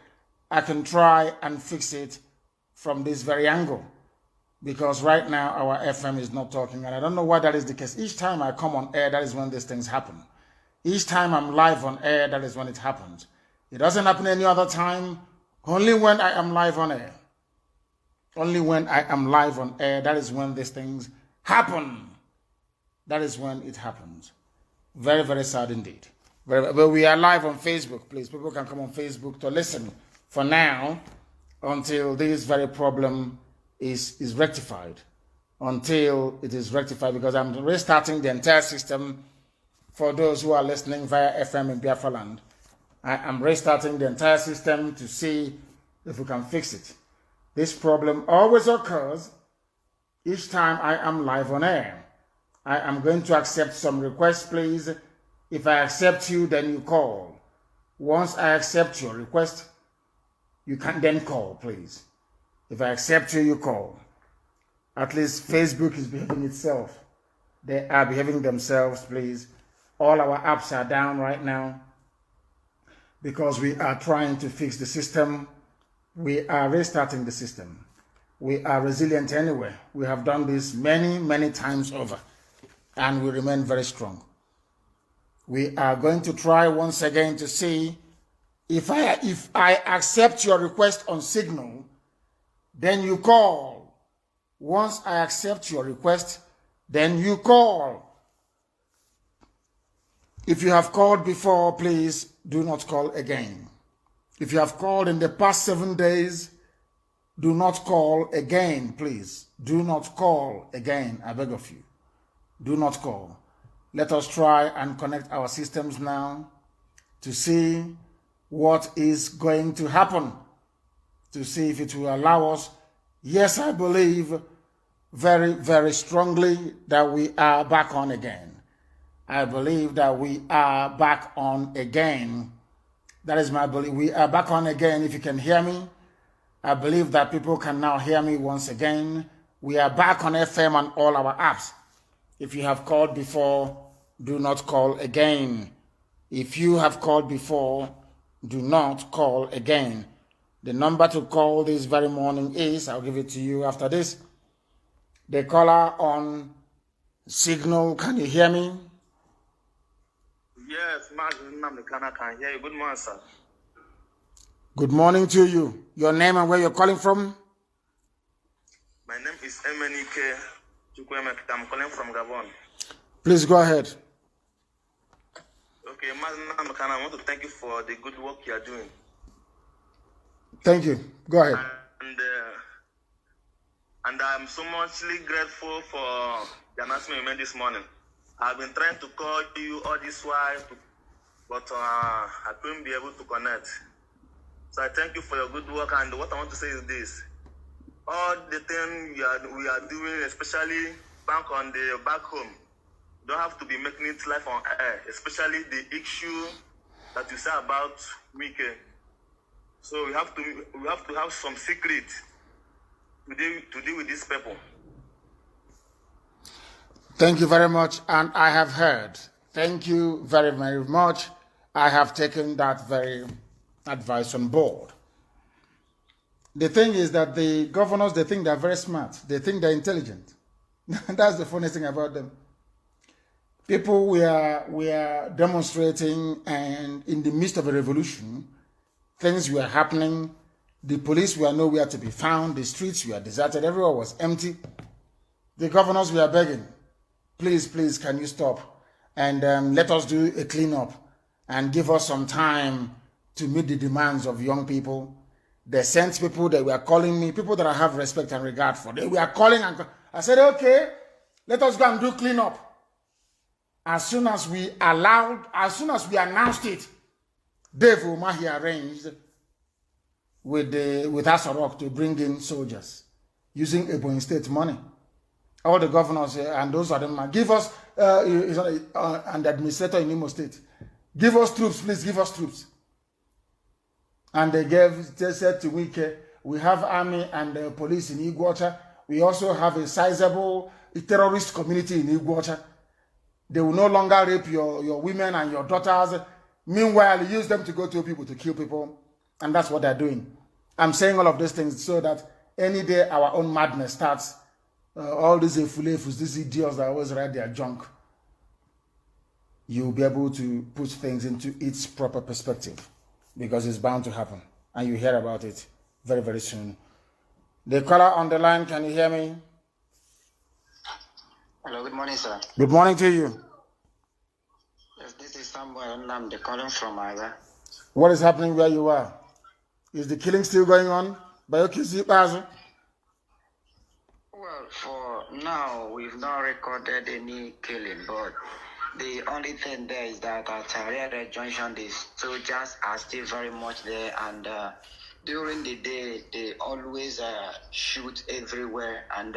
I can try and fix it from this very angle. Because right now our FM is not talking, and I don't know why that is the case. Each time I come on air, that is when these things happen. Each time I'm live on air, that is when it happens. It doesn't happen any other time Only when I am live on air. Only when I am live on air, that is when these things happen. That is when it happens. Very, very sad indeed. But we are live on Facebook, please. People can come on Facebook to listen for now until this very problem is rectified. Until it is rectified, because I'm restarting the entire system for those who are listening via FM in Biafra land. I am restarting the entire system to see if we can fix it. This problem always occurs each time I am live on air. I am going to accept some requests, please. If I accept you, then you call. Once I accept your request, you can then call, please. If I accept you, you call. At least Facebook is behaving itself. They are behaving themselves, please. All our apps are down right now because we are trying to fix the system. We are restarting the system. We are resilient anyway. We have done this many, many times over, and we remain very strong. We are going to try once again to see if I accept your request on Signal, then you call. Once I accept your request, then you call. If you have called before, please do not call again. If you have called in the past 7 days, do not call again, please. Do not call again, I beg of you. Do not call. Let us try and connect our systems now to see what is going to happen, to see if it will allow us. Yes, I believe very, very strongly that we are back on again. I believe that we are back on again. That is my belief. We are back on again. If you can hear me, I believe that people can now hear me once again. We are back on FM and all our apps. If you have called before, do not call again. If you have called before, do not call again. The number to call this very morning is, I'll give it to you after this. The caller on Signal, can you hear me? Yes, Mazi Nnamdi Kanu, I can hear you. Good morning, sir. Good morning to you. Your name and where you're calling from? My name is Emenike Chukwuemeka. I'm calling from Gabon. Please go ahead. Okay, Mazi Nnamdi Kanu, I want to thank you for the good work you are doing. Thank you. Go ahead. And I'm so muchly grateful for the announcement you made this morning. I've been trying to call you all this while, but I couldn't be able to connect. So I thank you for your good work. And what I want to say is this: all the things we are doing, especially back home, you don't have to be making it live on air, especially the issue that you say about Mike. So we have to have some secret to deal with these people. Thank you very much, and I have heard. Thank you very, very much. I have taken that very advice on board. The thing is that the governors, they think they're very smart. They think they're intelligent. That's the funny thing about them. People, we are demonstrating, and in the midst of a revolution, things were happening. The police were nowhere to be found. The streets were deserted. Everywhere was empty. The governors were begging, please, please, can you stop? And let us do a cleanup and give us some time to meet the demands of young people. They sent people, they were calling me, people that I have respect and regard for. They were calling, and I said, okay, let us go and do cleanup. As soon as we announced it, Dave Umahi arranged with Asarok to bring in soldiers using Ebonyi State money. All the governors and those of them, give us, and the administrator in Imo State, give us troops, please give us troops. And they said to Wike, we have army and police in Iguacha. We also have a sizable terrorist community in Iguacha. They will no longer rape your women and your daughters. Meanwhile, use them to go to people to kill people. And that's what they're doing. I'm saying all of these things so that any day our own madness starts, all these efulefus, these idiots that always write their junk, you'll be able to put things into its proper perspective, because it's bound to happen. and you hear about it very, very soon. The caller on the line, can you hear me? Hello, good morning, sir. Good morning to you. Yes, this is Samuel Nnamdi calling from Aga. What is happening where you are? Is the killing still going on? Well, for now, we've not recorded any killing, but the only thing there is that at Ariada Junction, the soldiers are still very much there, and during the day, they always shoot everywhere, and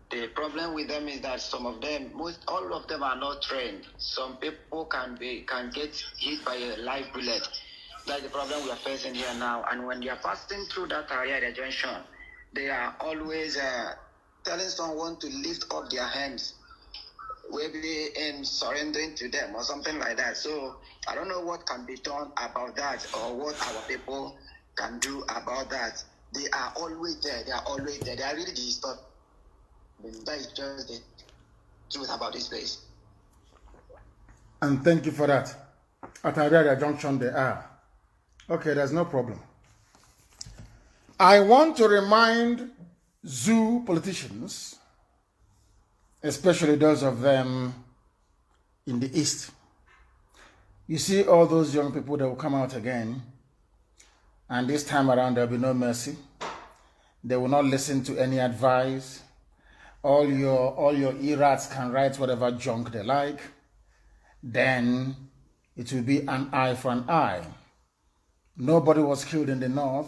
the problem with them is that some of them, all of them are not trained. Some people can get hit by a live bullet. That's the problem we are facing here now. And when you are passing through that area, the junction, they are always telling someone to lift up their hands, maybe in surrendering to them or something like that. So I don't know what can be done about that or what our people can do about that. They are always there. They are always there. They are really disturbed. That is just the truth about this place. And thank you for that. At Ariada Junction, they are. Okay, there's no problem. I want to remind zoo politicians, especially those of them in the East. You see all those young people that will come out again, and this time around there will be no mercy. They will not listen to any advice. All your errats can write whatever junk they like. Then it will be an eye for an eye. Nobody was killed in the north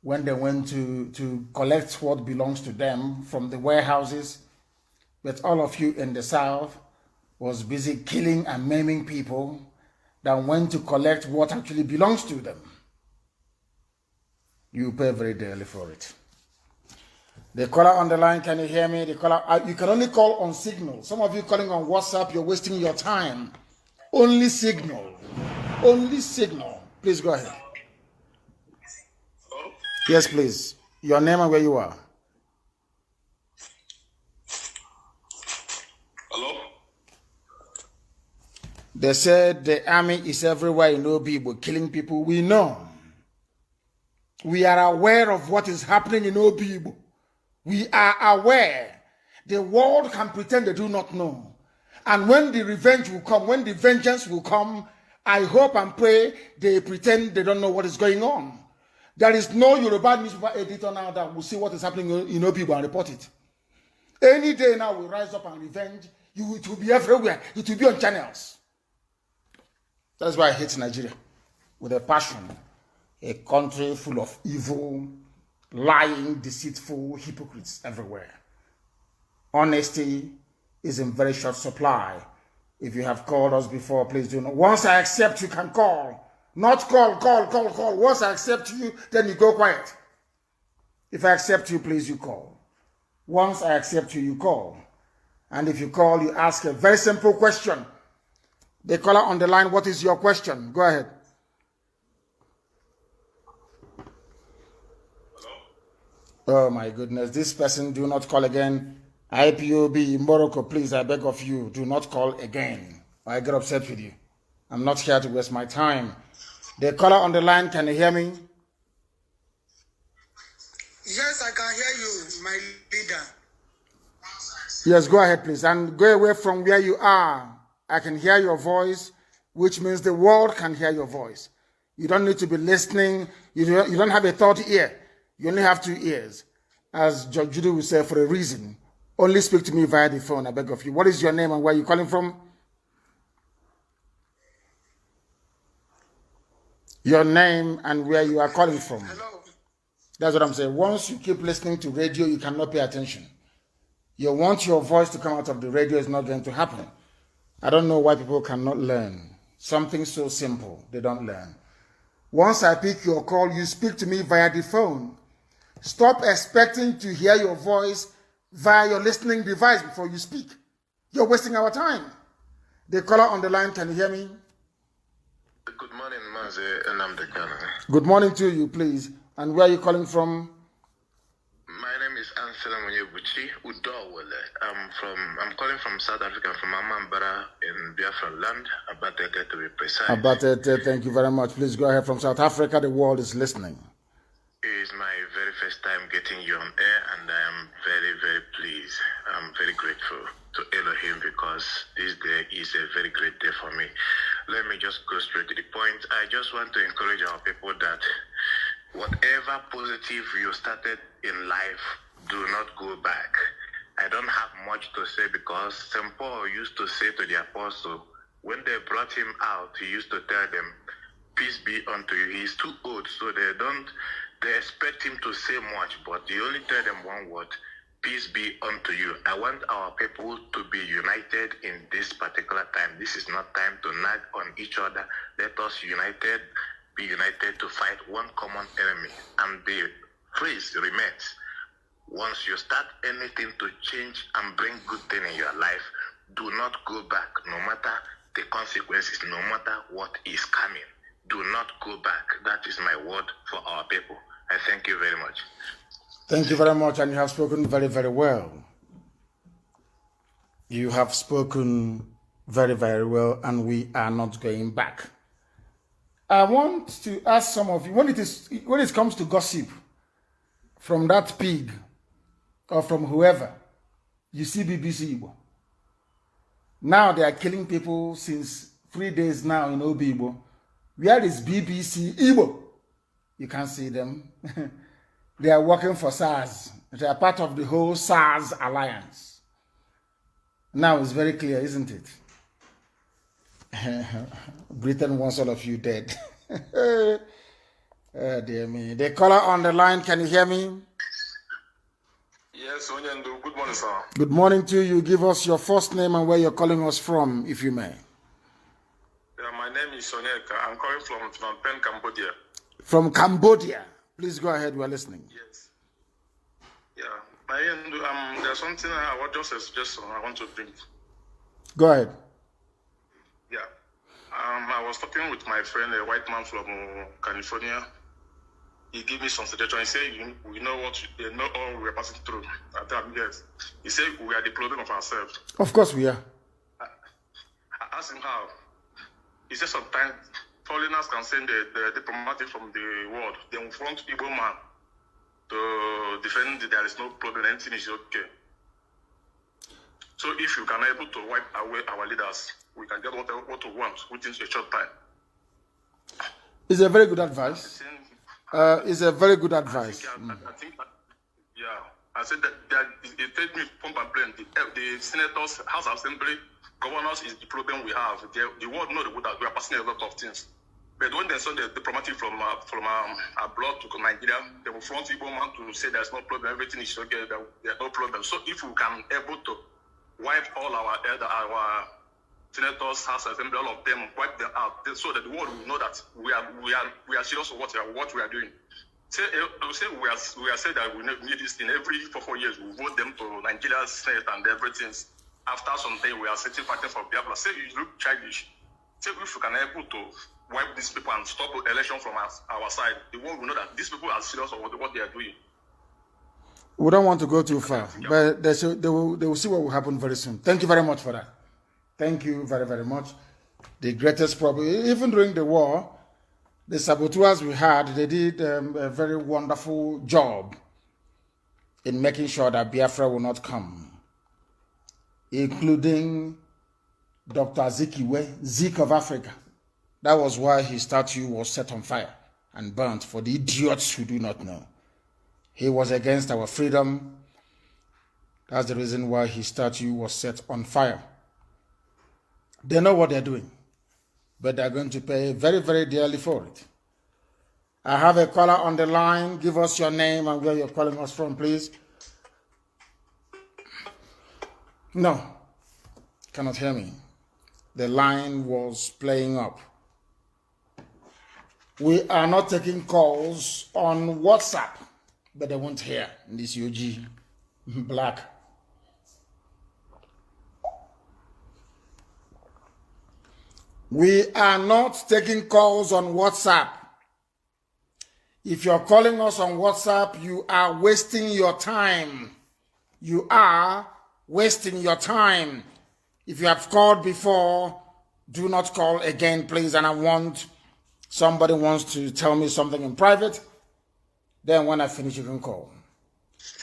when they went to collect what belongs to them from the warehouses. But all of you in the south was busy killing and maiming people that went to collect what actually belongs to them. You pay very dearly for it. The caller on the line, can you hear me? The caller, you can only call on signal. Some of you calling on WhatsApp, you're wasting your time. Only signal. Only signal. Please go ahead. Hello? Yes, please. Your name and where you are. Hello? They said the army is everywhere in Obibo, killing people. We know. We are aware of what is happening in Obibo. We are aware. The world can pretend they do not know. And when the revenge will come, when the vengeance will come, I hope and pray they pretend they don't know what is going on. There is no Yoruba newspaper editor now that will see what is happening in Obibo and report it. Any day now we rise up and revenge. It will be everywhere. It will be on channels. That's why I hate Nigeria with a passion. A country full of evil, lying, deceitful hypocrites everywhere. Honesty is in very short supply. If you have called us before, please do not. Once I accept, you can call. Not call. Once I accept you, then you go quiet. If I accept you, please, you call. Once I accept you, you call. And if you call, you ask a very simple question. The caller on the line, what is your question? Go ahead. Oh my goodness, this person, do not call again. IPOB, Morocco, please, I beg of you, do not call again. I get upset with you. I'm not here to waste my time. The caller on the line, can you hear me? Yes, I can hear you, my leader. Yes, go ahead, please. And go away from where you are. I can hear your voice, which means the world can hear your voice. You don't need to be listening. You don't have a third ear. You only have 2 ears. As Judge Judy will say, for a reason. Only speak to me via the phone, I beg of you. What is your name and where are you calling from? Your name and where you are calling from. Hello. That's what I'm saying. Once you keep listening to radio, you cannot pay attention. You want your voice to come out of the radio, it's not going to happen. I don't know why people cannot learn. Something so simple, they don't learn. Once I pick your call, you speak to me via the phone. Stop expecting to hear your voice via your listening device before you speak. You're wasting our time. The caller on the line, can you hear me? Good morning, Mazi Nnamdi Kanu. Good morning to you, please. And where are you calling from? My name is I'm calling from South Africa, from Amambara in Biafra land, Abatete to be precise. Abatete, thank you very much. Please go ahead from South Africa. The world is listening. It is my very first time getting you on air, and I am very, very pleased. I'm very grateful to Elohim because this day is a very great day for me. Let me just go straight to the point. I just want to encourage our people that whatever positive you started in life, do not go back. I don't have much to say because St. Paul used to say to the apostle, when they brought him out, he used to tell them, peace be unto you. He's too old, so they expect him to say much, but they only tell them one word, peace be unto you. I want our people to be united in this particular time. This is not time to nag on each other. Let us be united to fight one common enemy. And the phrase remains, once you start anything to change and bring good thing in your life, do not go back, no matter the consequences, no matter what is coming. Do not go back. That is my word for our people. I thank you very much. Thank you very much, and you have spoken very, very well. You have spoken very, very well, and we are not going back. I want to ask some of you, when it comes to gossip from that pig or from whoever, you see BBC Igbo. Now they are killing people since 3 days now in Obi Igbo. Where is BBC Igbo? You can't see them. They are working for SARS. They are part of the whole SARS alliance. Now it's very clear, isn't it? Britain wants all of you dead. Oh, dear me. The caller on the line, can you hear me? Yes, Onyendo. Good morning, sir. Good morning to you. Give us your first name and where you're calling us from, if you may. Yeah, my name is Onyeka. I'm calling from Phnom Penh, Cambodia. From Cambodia. Please go ahead. We're listening. Yes. Yeah. There's something I want just a suggestion I want to bring. Go ahead. Yeah. I was talking with my friend, a white man from California. He gave me some suggestion. He said, we know they know all we are passing through. I tell him, yes. He said, we are the problem of ourselves. Of course we are. I asked him how. He said sometimes foreigners can send the diplomatic from the world. They will front Igbo man to defend there is no problem, anything is okay. So if you can able to wipe away our leaders, we can get what we want within a short time. It's a very good advice. It's a very good advice. I think I said that it takes me pump and blame. The senators, House Assembly, governors is the problem we have. The world knows that we are passing a lot of things. But when they send the diplomatic from abroad to Nigeria, they will front Igbo man to say there's no problem, everything is okay, there's no problem. So if we can able to wipe all our senators, House Assembly, all of them, wipe them out, so that the world will know that we are serious of what we are doing. Say we are saying that we need this in every 4 years. We vote them to Nigeria's Senate and everything. After some time, we are sitting fighting for Biafra. Say you look childish. Say if we can able to wipe these people and stop the election from our side, the world will know that these people are serious of what they are doing. We don't want to go too far, but they will see what will happen very soon. Thank you very much for that. Thank you very, very much. The greatest problem, even during the war, the saboteurs we had, they did a very wonderful job in making sure that Biafra will not come, including Dr. Azikiwe, Zik of Africa. That was why his statue was set on fire and burnt, for the idiots who do not know. He was against our freedom. That's the reason why his statue was set on fire. They know what they're doing, but they're going to pay very, very dearly for it. I have a caller on the line. Give us your name and where you're calling us from, please. No, cannot hear me. The line was playing up. We are not taking calls on WhatsApp, but they won't hear in this UG black. We are not taking calls on WhatsApp. If you're calling us on WhatsApp, you are wasting your time. you are wasting your time. If you have called before, do not call again, please. And somebody wants to tell me something in private. Then when I finish, you can call.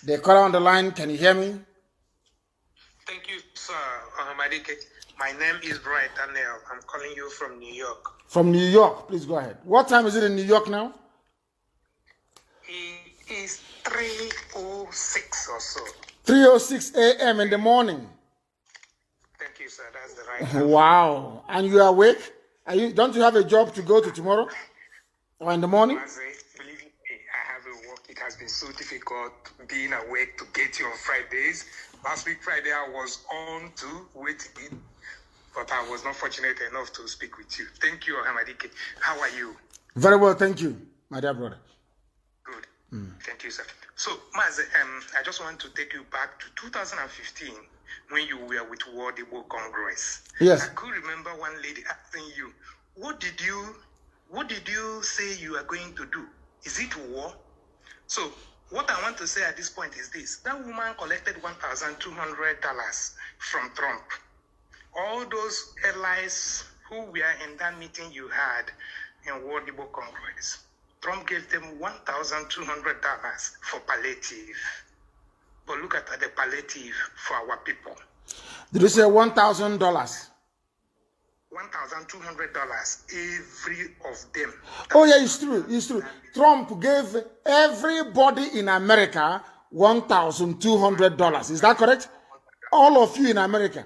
The caller on the line, can you hear me? Thank you, sir. My name is Brian Daniel. I'm calling you from New York. From New York, please go ahead. What time is it in New York now? It is 3:06 or so. 3:06 a.m. in the morning. Thank you, sir. That's the right time. Wow. And you are awake? Don't you have a job to go to tomorrow? Or in the morning? Believe me, I have a work. It has been so difficult being awake to get you on Fridays. Last week, Friday, I was on to waiting, but I was not fortunate enough to speak with you. Thank you, Hamadike. How are you? Very well, thank you, my dear brother. Good. Thank you, sir. So, Mazi, I just want to take you back to 2015 when you were with World Igbo Congress. Yes. I could remember one lady asking you, what did you say you are going to do? Is it war? So, what I want to say at this point is this. That woman collected $1,200 from Trump. All those allies who were in that meeting you had in World Igbo Congress, Trump gave them $1,200 for palliative. But look at the palliative for our people. Did you say $1,000? $1,200, every of them. Oh yeah, it's true. It's true. Trump gave everybody in America $1,200. Is that correct? All of you in America.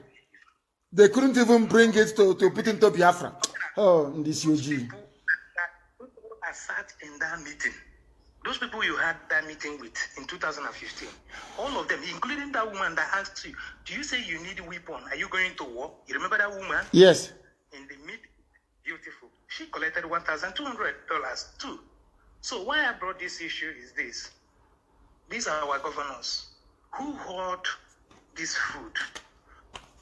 They couldn't even bring it to put into Biafra. Oh, in this UG. People that sat in that meeting, those people you had that meeting with in 2015, all of them, including that woman that asked you, do you say you need a weapon? Are you going to war? You remember that woman? Yes. In the meeting, beautiful. She collected $1,200 too. So why I brought this issue is this. These are our governors who hoard this food.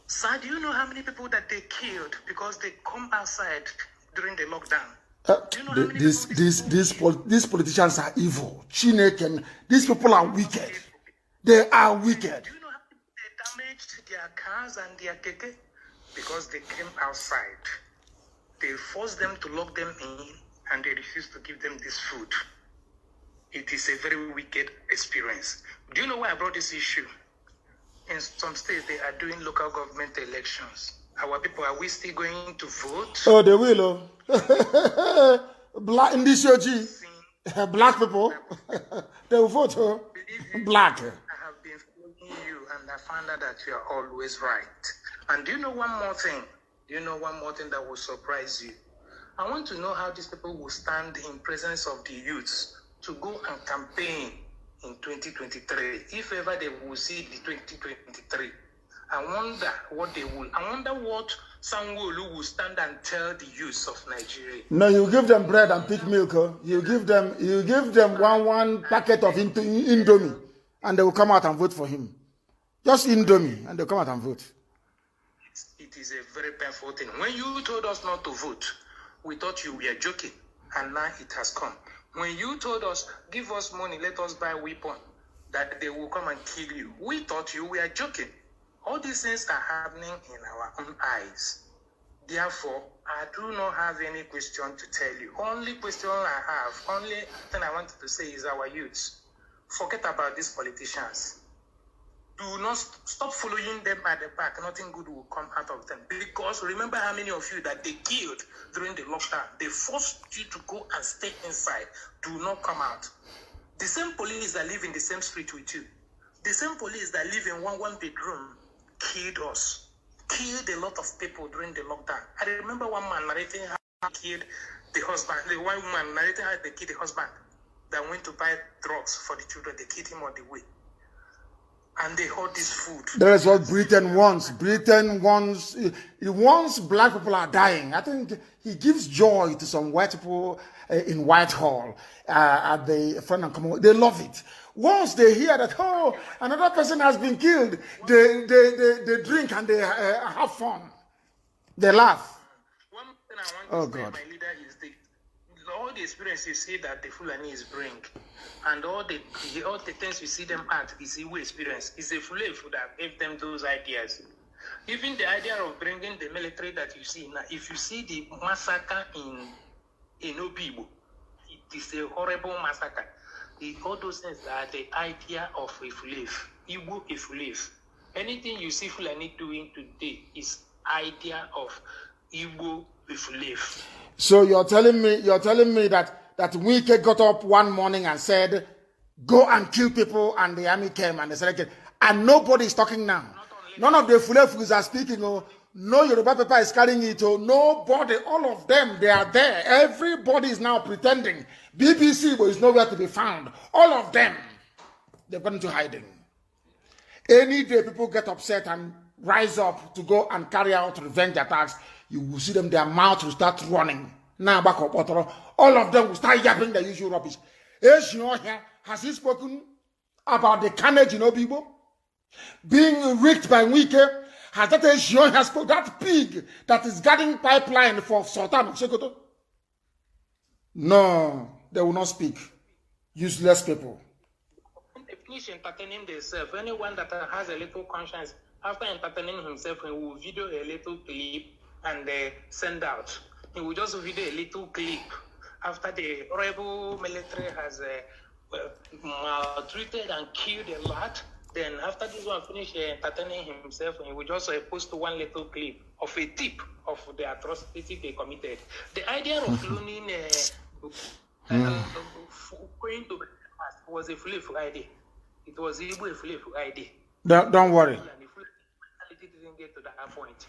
Sir, do you know how many people that they killed because they come outside during the lockdown? Do you know how many These politicians are evil. Chineke, these people are wicked. They are wicked. Do you know how many they damaged their cars and their keke? Because they came outside. They forced them to lock them in and they refused to give them this food. It is a very wicked experience. Do you know why I brought this issue? In some states, they are doing local government elections. Our people, are we still going to vote? Oh, they will. Oh. Black in this UG. Black people. They will vote. Oh. Black. I have been following you and I found out that you are always right. And do you know one more thing? Do you know one more thing that will surprise you? I want to know how these people will stand in presence of the youths to go and campaign in 2023. If ever they will see the 2023, I wonder what they will. I wonder what Sanwo-Olu will stand and tell the youths of Nigeria. No, you give them bread and pick milk. Oh. You give them one packet of Indomie, and they will come out and vote for him. Just Indomie, and they'll come out and vote. It is a very painful thing. When you told us not to vote, we thought you were joking, and now it has come. When you told us, give us money, let us buy a weapon, that they will come and kill you, we thought you were joking. All these things are happening in our own eyes. Therefore, I do not have any question to tell you. Only question I have, only thing I wanted to say is our youths. Forget about these politicians. Do not stop following them at the back. Nothing good will come out of them. Because remember how many of you that they killed during the lockdown. They forced you to go and stay inside. Do not come out. The same police that live in the same street with you, the same police that live in one bedroom, killed us. Killed a lot of people during the lockdown. I remember one man narrating how he killed the husband. The one woman narrating how they killed the husband that went to buy drugs for the children. They killed him on the way. And they hold this food. That is what Britain wants. Britain wants, he wants black people are dying. I think he gives joy to some white people in Whitehall at the front and common. They love it. Once they hear that, oh, another person has been killed, they drink and they have fun. They laugh. One thing I want to say, my leader, is this. All all the experience you see that the Fulanis bring, and all the things you see them act is Igbo experience. It's a Fulani that gave them those ideas. Even the idea of bringing the military that you see now, if you see the massacre in Obibo, it is a horrible massacre. All those things are the idea of a Fulani, Igbo a Fulani. Anything you see Fulani doing today is idea of Igbo a Fulani. So you're telling me that Wike got up one morning and said, go and kill people, and the army came and they said, and nobody is talking now. None of the Fulefus are speaking. Oh, no Yoruba paper is carrying it. Oh, nobody, all of them, they are there. Everybody is now pretending. BBC is nowhere to be found. All of them, they've gone into hiding. Any day people get upset and rise up to go and carry out revenge attacks, you will see them, their mouth will start running. Now back up, all of them will start yapping the usual rubbish. Has he spoken about the carnage in Obibo? Being rigged by Wike? Has that has spoken, that pig that is guarding pipeline for Sultan of Sokoto? No, they will not speak. Useless people. They finish entertaining themselves. Anyone that has a little conscience, after entertaining himself, he will video a little clip and send out. He will just video a little clip after the rebel military has maltreated and killed a lot. Then after this one finish entertaining himself, he will just post one little clip of a tip of the atrocity they committed. The idea of cloning going to was a flip idea. It was a flip idea. Don't worry. The didn't get to that point.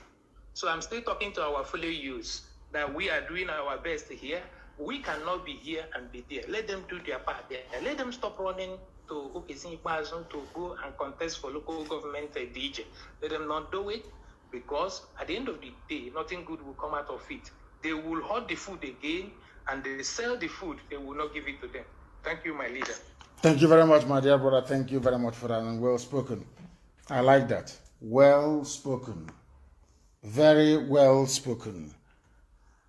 So I'm still talking to our fellow youths that we are doing our best here. We cannot be here and be there. Let them do their part there. Let them stop running to to go and contest for local government DJ. Let them not do it, because at the end of the day, nothing good will come out of it. They will hoard the food again, and they sell the food. They will not give it to them. Thank you, my leader. Thank you very much, my dear brother. Thank you very much for that, and well spoken. I like that. Well spoken. Very well spoken.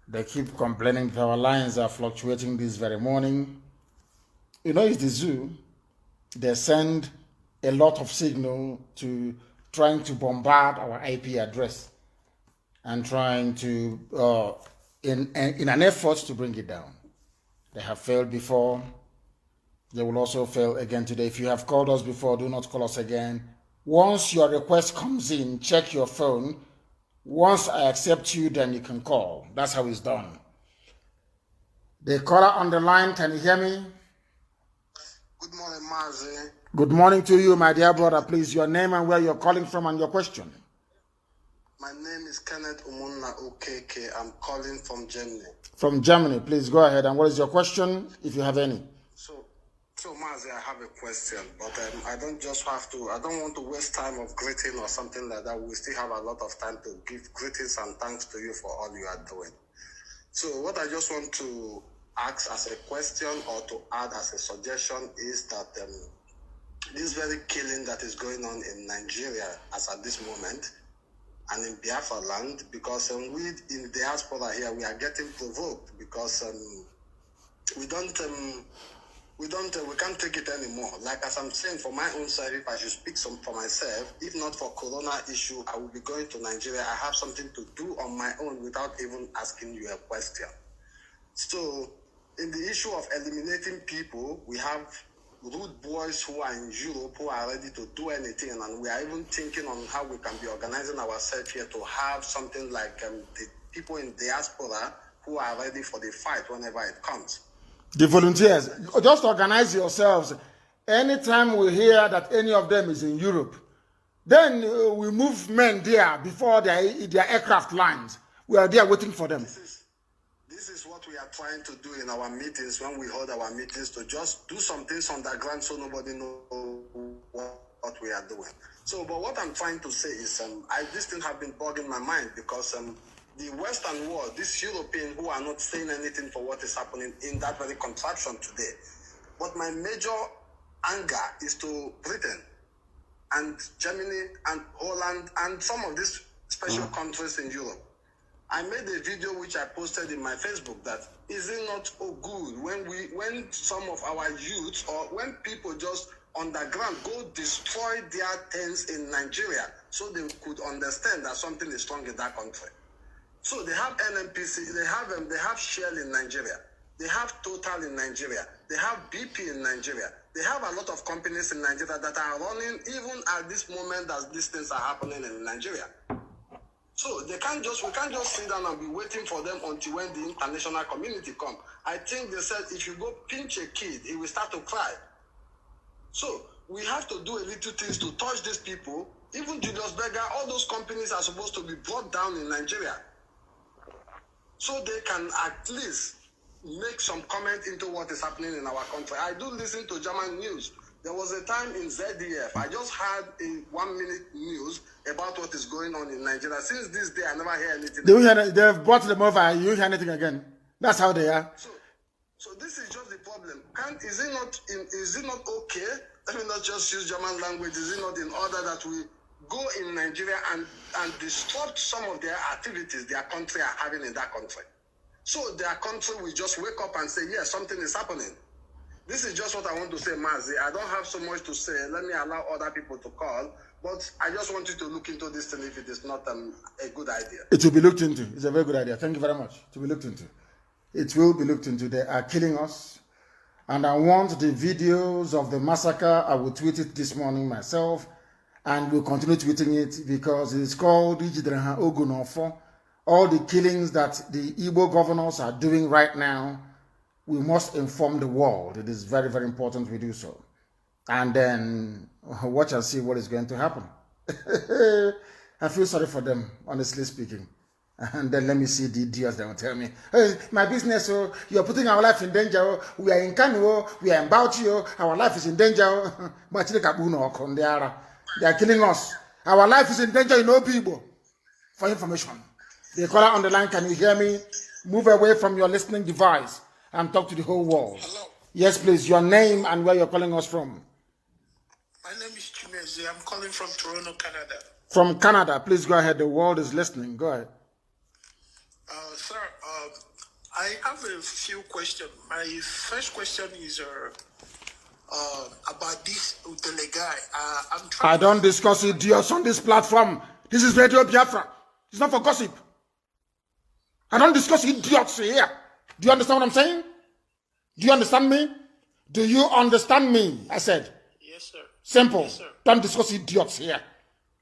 They keep complaining that our lines are fluctuating this very morning. You know, it's the zoo. They send a lot of signal to trying to bombard our IP address and trying to, in an effort to bring it down. They have failed before. They will also fail again today. If you have called us before, do not call us again. Once your request comes in, check your phone. Once I accept you, then you can call. That's how it's done. The caller on the line, can you hear me? Good morning, Mazi. Good morning to you, my dear brother. Please, your name and where you're calling from and your question. My name is Kenneth Umunna Okeke. I'm calling from Germany. From Germany, please go ahead. And what is your question, if you have any? So Mazi, I have a question, but I don't want to waste time of greeting or something like that. We still have a lot of time to give greetings and thanks to you for all you are doing. So what I just want to ask as a question or to add as a suggestion is that this very killing that is going on in Nigeria as at this moment and in Biafra land, because we in diaspora here, we are getting provoked because we can't take it anymore. Like as I'm saying, for my own side, if I should speak for myself, if not for Corona issue, I will be going to Nigeria. I have something to do on my own without even asking you a question. So in the issue of eliminating people, we have rude boys who are in Europe who are ready to do anything, and we are even thinking on how we can be organizing ourselves here to have something like the people in diaspora who are ready for the fight whenever it comes. The volunteers, just organize yourselves. Anytime we hear that any of them is in Europe, then we move men there before their aircraft lands. We are there waiting for them. This is what we are trying to do in our meetings, when we hold our meetings, to just do some things on the ground so nobody knows what we are doing. So, but what I'm trying to say is, this thing have been bugging my mind because the Western world, these Europeans who are not saying anything for what is happening in that very contraction today. But my major anger is to Britain and Germany and Holland and some of these special countries in Europe. I made a video which I posted in my Facebook that is it not good when some of our youths or when people just underground go destroy their tents in Nigeria so they could understand that something is wrong in that country. So they have NNPC, they have Shell in Nigeria, they have Total in Nigeria, they have BP in Nigeria. They have a lot of companies in Nigeria that are running even at this moment that these things are happening in Nigeria. So we can't just sit down and be waiting for them until when the international community come. I think they said if you go pinch a kid, he will start to cry. So we have to do a little things to touch these people. Even Julius Berger, all those companies are supposed to be brought down in Nigeria, so they can at least make some comment into what is happening in our country. I do listen to German news. There was a time in ZDF, I just had a 1 minute news about what is going on in Nigeria. Since this day, I never hear anything. They've brought them over. You hear anything again? That's how they are. So this is just the problem. Is it not okay? Let me not just use German language. Is it not in order that we go in Nigeria and disrupt some of their activities their country are having in that country? So their country will just wake up and say, yes, something is happening. This is just what I want to say, Mazi. I don't have so much to say. Let me allow other people to call. But I just want you to look into this thing if it is not a good idea. It will be looked into. It's a very good idea. Thank you very much. To be looked into. It will be looked into. They are killing us. And I want the videos of the massacre. I will tweet it this morning myself. And we'll continue tweeting it because it's called Ijidreha Ogunofo. All the killings that the Igbo governors are doing right now, we must inform the world. It is very, very important we do so. And then watch and see what is going to happen. I feel sorry for them, honestly speaking. And then let me see the idiots that will tell me, hey, my business, oh, you're putting our life in danger. Oh. We are in Kanu, we are in Bauchi, our life is in danger. But they are killing us. Our life is in danger in Obibo. For information. The caller on the line, can you hear me? Move away from your listening device and talk to the whole world. Hello. Yes, please. Your name and where you're calling us from. My name is Chimeze. I'm calling from Toronto, Canada. From Canada. Please go ahead. The world is listening. Go ahead. Sir, I have a few questions. My first question is about this Utele guy. I don't discuss idiots on this platform. This is Radio Biafra. It's not for gossip. I don't discuss idiots here. Do you understand what I'm saying? Do you understand me? Do you understand me? I said. Yes, sir. Simple. Yes, sir. Don't discuss idiots here.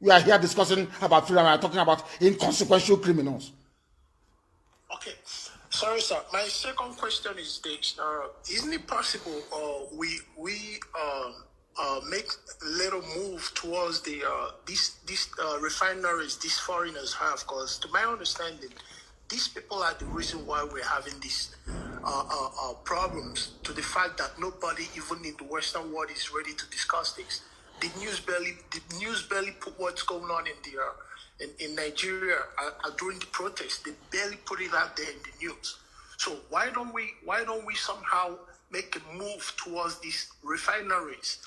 We are here discussing about freedom. We are talking about inconsequential criminals. Okay. Sorry, sir. My second question is this. Isn't it possible we make a little move towards the these refineries these foreigners have? Because to my understanding, these people are the reason why we're having these problems, to the fact that nobody even in the Western world is ready to discuss this. The news barely put what's going on in the in Nigeria during the protest. They barely put it out there in the news. So why don't we somehow make a move towards these refineries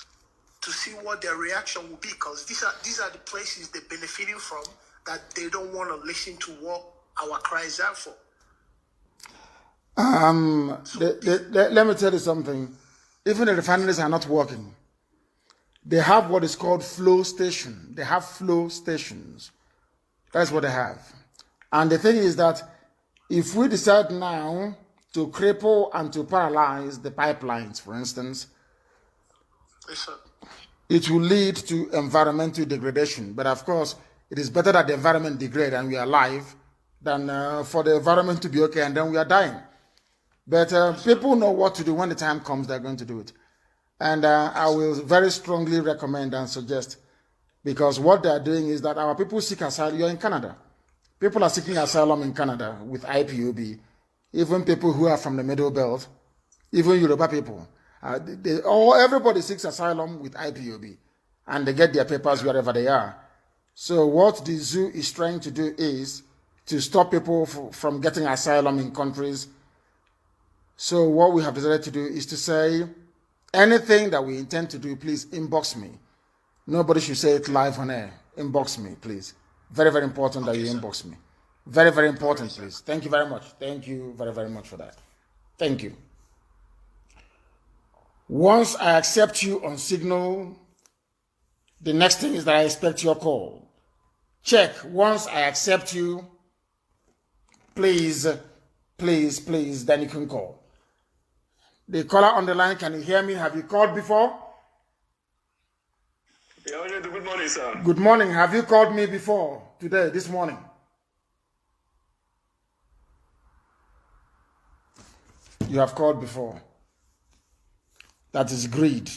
to see what their reaction will be? Because these are the places they're benefiting from that they don't want to listen to what our cries are for. Let me tell you something. Even the refineries are not working. They have what is called flow station. They have flow stations. That's what they have. And the thing is that if we decide now to cripple and to paralyze the pipelines, for instance, Yes, sir. it will lead to environmental degradation. But of course, it is better that the environment degrade and we are alive than for the environment to be okay and then we are dying. But people know what to do when the time comes, they're going to do it. And I will very strongly recommend and suggest, because what they are doing is that our people seek asylum. You're in Canada. People are seeking asylum in Canada with IPOB. Even people who are from the Middle Belt, even Yoruba people. Everybody seeks asylum with IPOB. And they get their papers wherever they are. So what the zoo is trying to do is to stop people from getting asylum in countries. So what we have decided to do is to say, anything that we intend to do, please inbox me. Nobody should say it live on air. Inbox me, please. Very, very important that you inbox me. Very, very important, please. Thank you very much. Thank you very, very much for that. Thank you. Once I accept you on Signal, the next thing is that I expect your call. Check. Once I accept you, please, please, please, then you can call. The caller on the line, can you hear me? Have you called before? Yeah, good morning, sir. Good morning. Have you called me before today, this morning? You have called before. That is greed.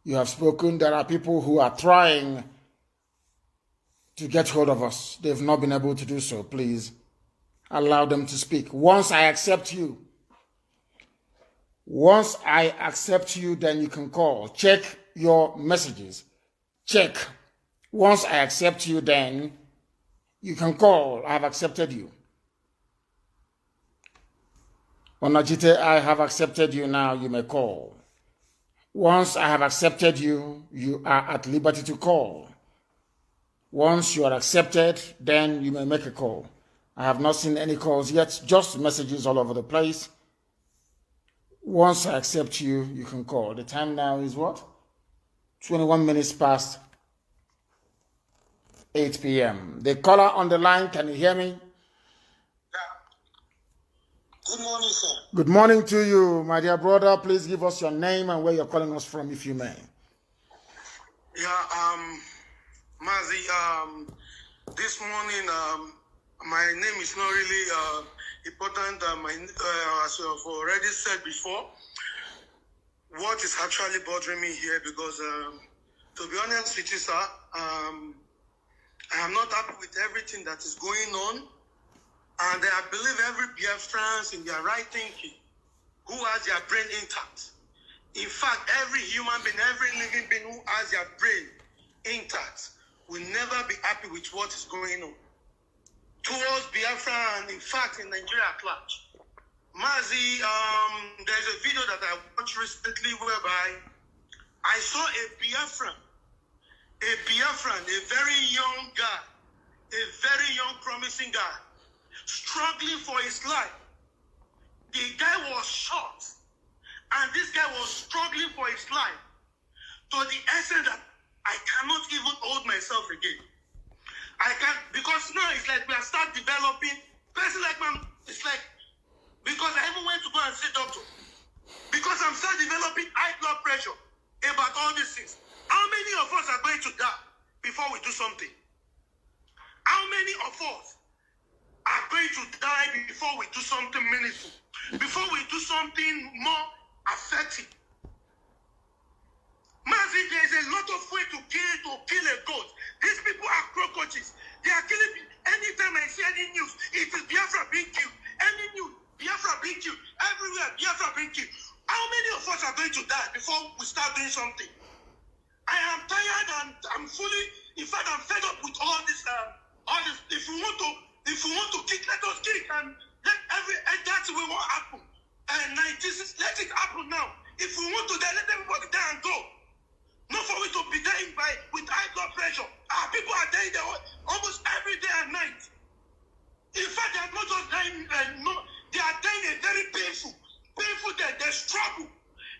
You have spoken. There are people who are trying to get hold of us. They've not been able to do so. Please allow them to speak. Once I accept you, then you can call. Check your messages. Check. Once I accept you, then you can call. I have accepted you. Onajite, I have accepted you now. You may call. Once I have accepted you, you are at liberty to call. Once you are accepted, then you may make a call. I have not seen any calls yet, just messages all over the place. Once I accept you, you can call. The time now is what? 21 minutes past 8 p.m. The caller on the line, can you hear me? Good morning, sir. Good morning to you, my dear brother. Please give us your name and where you're calling us from, if you may. Yeah, Mazi, this morning, my name is not really important. As you've already said before, what is actually bothering me here, because to be honest with you, sir, I am not happy with everything that is going on. And I believe every Biafran in their right thinking, who has their brain intact. In fact, every human being, every living being who has their brain intact will never be happy with what is going on towards Biafra and, in fact, in Nigeria at large. Mazi, there's a video that I watched recently whereby I saw a Biafran, a very young guy, a very young, promising guy, struggling for his life. The guy was shot, and this guy was struggling for his life to the extent that I cannot even hold myself again. I can't, because now it's like we are start developing. Person like man, it's like, because I even went to go and see doctor, because I'm start developing high blood pressure about all these things. How many of us are going to die before we do something? How many of us are going to die before we do something meaningful, before we do something more effective? Mazi, there's a lot of way to kill a goat. These people are cockroaches. They are killing me. Anytime I see any news, it is Biafra being killed. Any news, Biafra being killed. Everywhere, Biafra being killed. How many of us are going to die before we start doing something? I am tired and I'm fully, in fact, I'm fed up with all this. If we want to kick, let us kick, and that's what will happen. And let it happen now. If we want to die, let everybody die and go. Not for we to be dying with high blood pressure. Our people are dying there almost every day and night. In fact, they are not just dying. They are dying a very painful death. They struggle.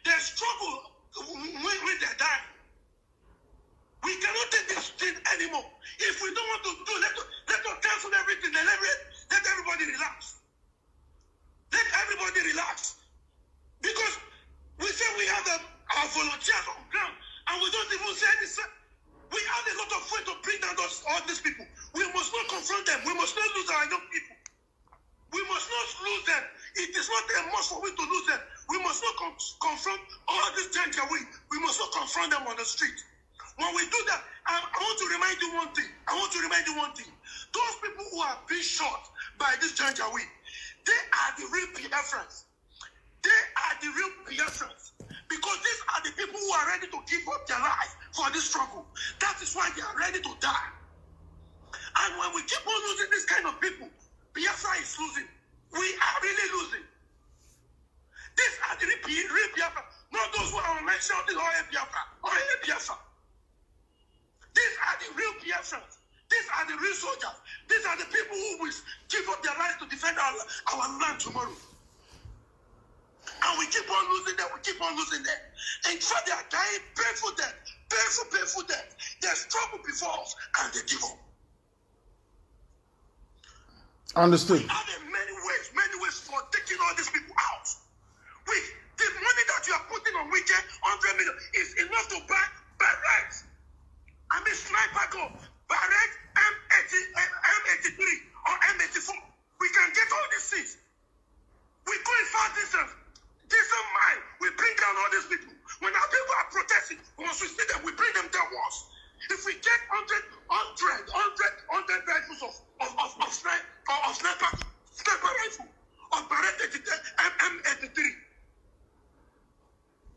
They struggle when they die. We cannot take this thing anymore. If we don't want to do, let us cancel everything and let everybody relax. Let everybody relax. Because we say we have our volunteers on ground, and we don't even say this. We have a lot of way to bring down all these people. We must not confront them. We must not lose our young people. We must not lose them. It is not a must for we to lose them. We must not confront all these Janjaweed. We must not confront them on the street. When we do that, I want to remind you one thing. Those people who are being shot by this Janjaweed, they are the real Biafrans. Because these are the people who are ready to give up their life for this struggle. That is why they are ready to die. And when we keep on losing this kind of people, Biafra is losing. We are really losing. These are the real Biafra. Not those who are mentioning Biafra. These are the real Biafrans. These are the real soldiers. These are the people who will give up their lives to defend our land tomorrow. And we keep on losing them. We keep on losing them. In fact, they are dying painful death. Painful death. There's trouble before us, and they give up. Understood. We have many ways for taking all these people out. The money that you are putting on weekend, 100 million, is enough to buy barracks. I mean, sniper gun, barracks, M83 or M84. We can get all these things. We go in far distance. Decent mind, we bring down all these people. When our people are protesting, once we see them, we bring them down once. If we get 100 rifles of sniper rifle, of barrett M83,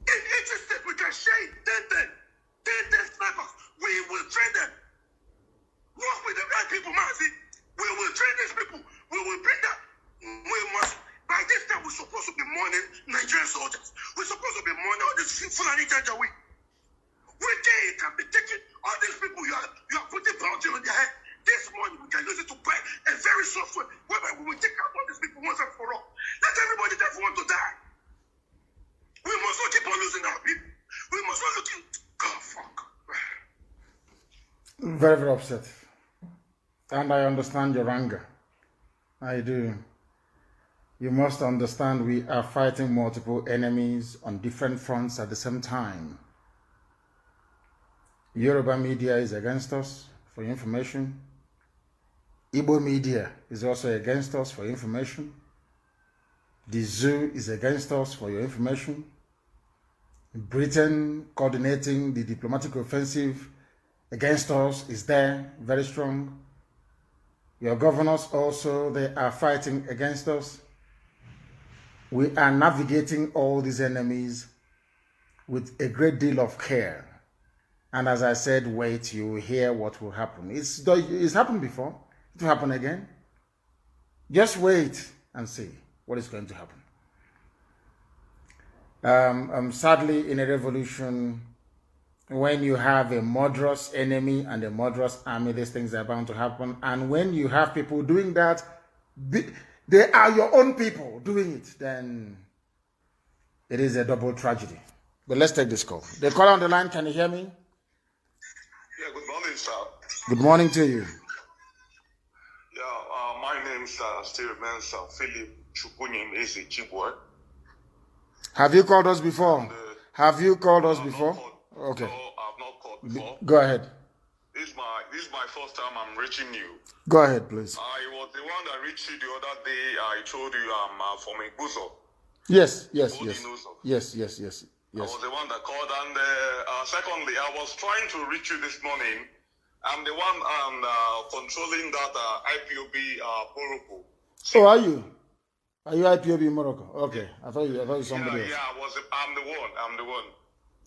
in each state we can share 10 snipers. We will train them. Work with the right people, Mazi. We will train these people. We will bring them. We must. By this time, we're supposed to be mourning Nigerian soldiers. We're supposed to be mourning all these Fulani Janjaweed. One day it can be taking all these people you are putting bounty on their head. This money we can use it to buy a very software whereby we will take out all these people once and for all. Let everybody that want to die. We must not keep on losing our people. We must not look in. God, fuck. Very, very upset. And I understand your anger. I do. You must understand we are fighting multiple enemies on different fronts at the same time. Yoruba media is against us for information. Igbo media is also against us for information. The zoo is against us for your information. Britain coordinating the diplomatic offensive against us is there, very strong. Your governors also, they are fighting against us. We are navigating all these enemies with a great deal of care. And as I said, wait, you will hear what will happen. It's happened before. It will happen again. Just wait and see what is going to happen. Sadly, in a revolution, when you have a murderous enemy and a murderous army, these things are bound to happen. And when you have people doing that, they are your own people doing it, then it is a double tragedy. But let's take this call. The caller on the line, can you hear me? Yeah, good morning, sir. Good morning to you. Yeah, my name is still remains Philip Chukunim Eze Chibwe. Have you called us before? Have you called us before? Okay. No, I've not called before. Go ahead. This is my first time I'm reaching you. Go ahead, please. I was the one that reached you the other day. I told you I'm from Igbuzo. Yes. Yes. I was the one that called, and secondly, I was trying to reach you this morning. I'm the one controlling that IPOB Morocco. Oh, are you? Are you IPOB Morocco? Okay, I thought you somebody else. Yeah, I'm the one.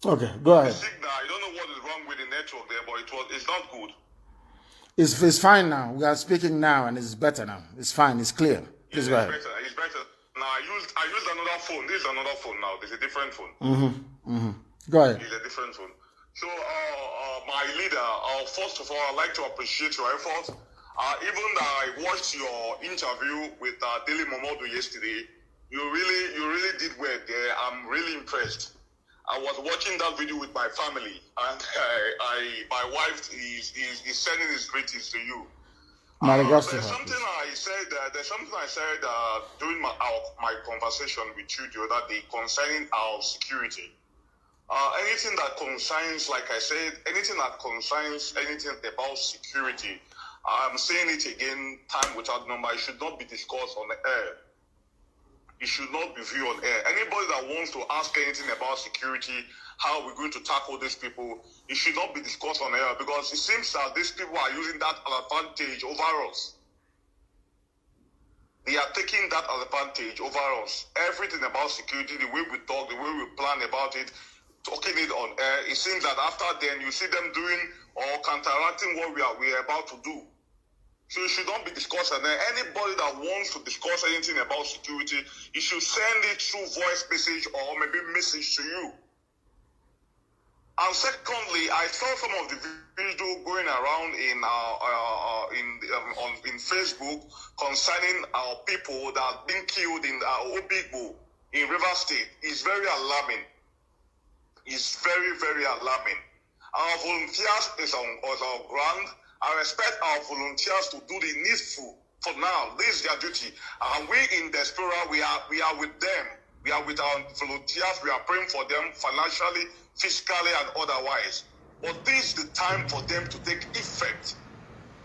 Okay, go ahead. The signal, I don't know what is wrong with the network there, but it's not good. It's fine now. We are speaking now, and it's better now. It's fine. It's clear. Please go ahead. It's better. Now I used another phone. This is another phone now. This is a different phone. Go ahead. It's a different phone. So, my leader, first of all, I'd like to appreciate your efforts. Even I watched your interview with Dele Momodu yesterday. You really did well there. I'm really impressed. I was watching that video with my family, and my wife is sending his greetings to you. There's something I said during my conversation with you the other day concerning our security. Anything that concerns, like I said, anything that concerns anything about security, I'm saying it again, time without number, it should not be discussed on the air. It should not be viewed on air. Anybody that wants to ask anything about security, how we're going to tackle these people, it should not be discussed on air, because it seems that these people are using that advantage over us. They are taking that advantage over us. Everything about security, the way we talk, the way we plan about it, talking it on air, it seems that after then you see them doing or counteracting what we are about to do. So it should not be discussed. And then anybody that wants to discuss anything about security, you should send it through voice message or maybe message to you. And secondly, I saw some of the video going around in Facebook concerning our people that are being killed in Obigbo in River State. It's very alarming. It's very, very alarming. Our volunteers is on ground. I respect our volunteers to do the needful. For now, this is their duty. And we in diaspora, we are with them. We are with our volunteers. We are praying for them financially, physically, and otherwise. But this is the time for them to take effect.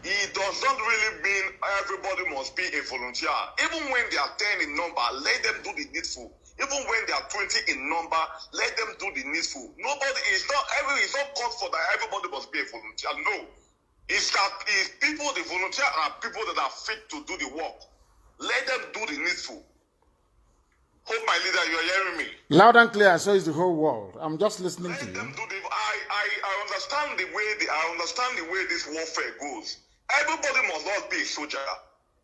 It does not really mean everybody must be a volunteer. Even when they are 10 in number, let them do the needful. Even when they are 20 in number, let them do the needful. Nobody is not called for that everybody must be a volunteer. No. It's that people, the volunteer are people that are fit to do the work. Let them do the needful. Hope my leader, you are hearing me. Loud and clear, so is the whole world. I'm just listening to you. Let them do the. I understand the way this warfare goes. Everybody must not be a soldier.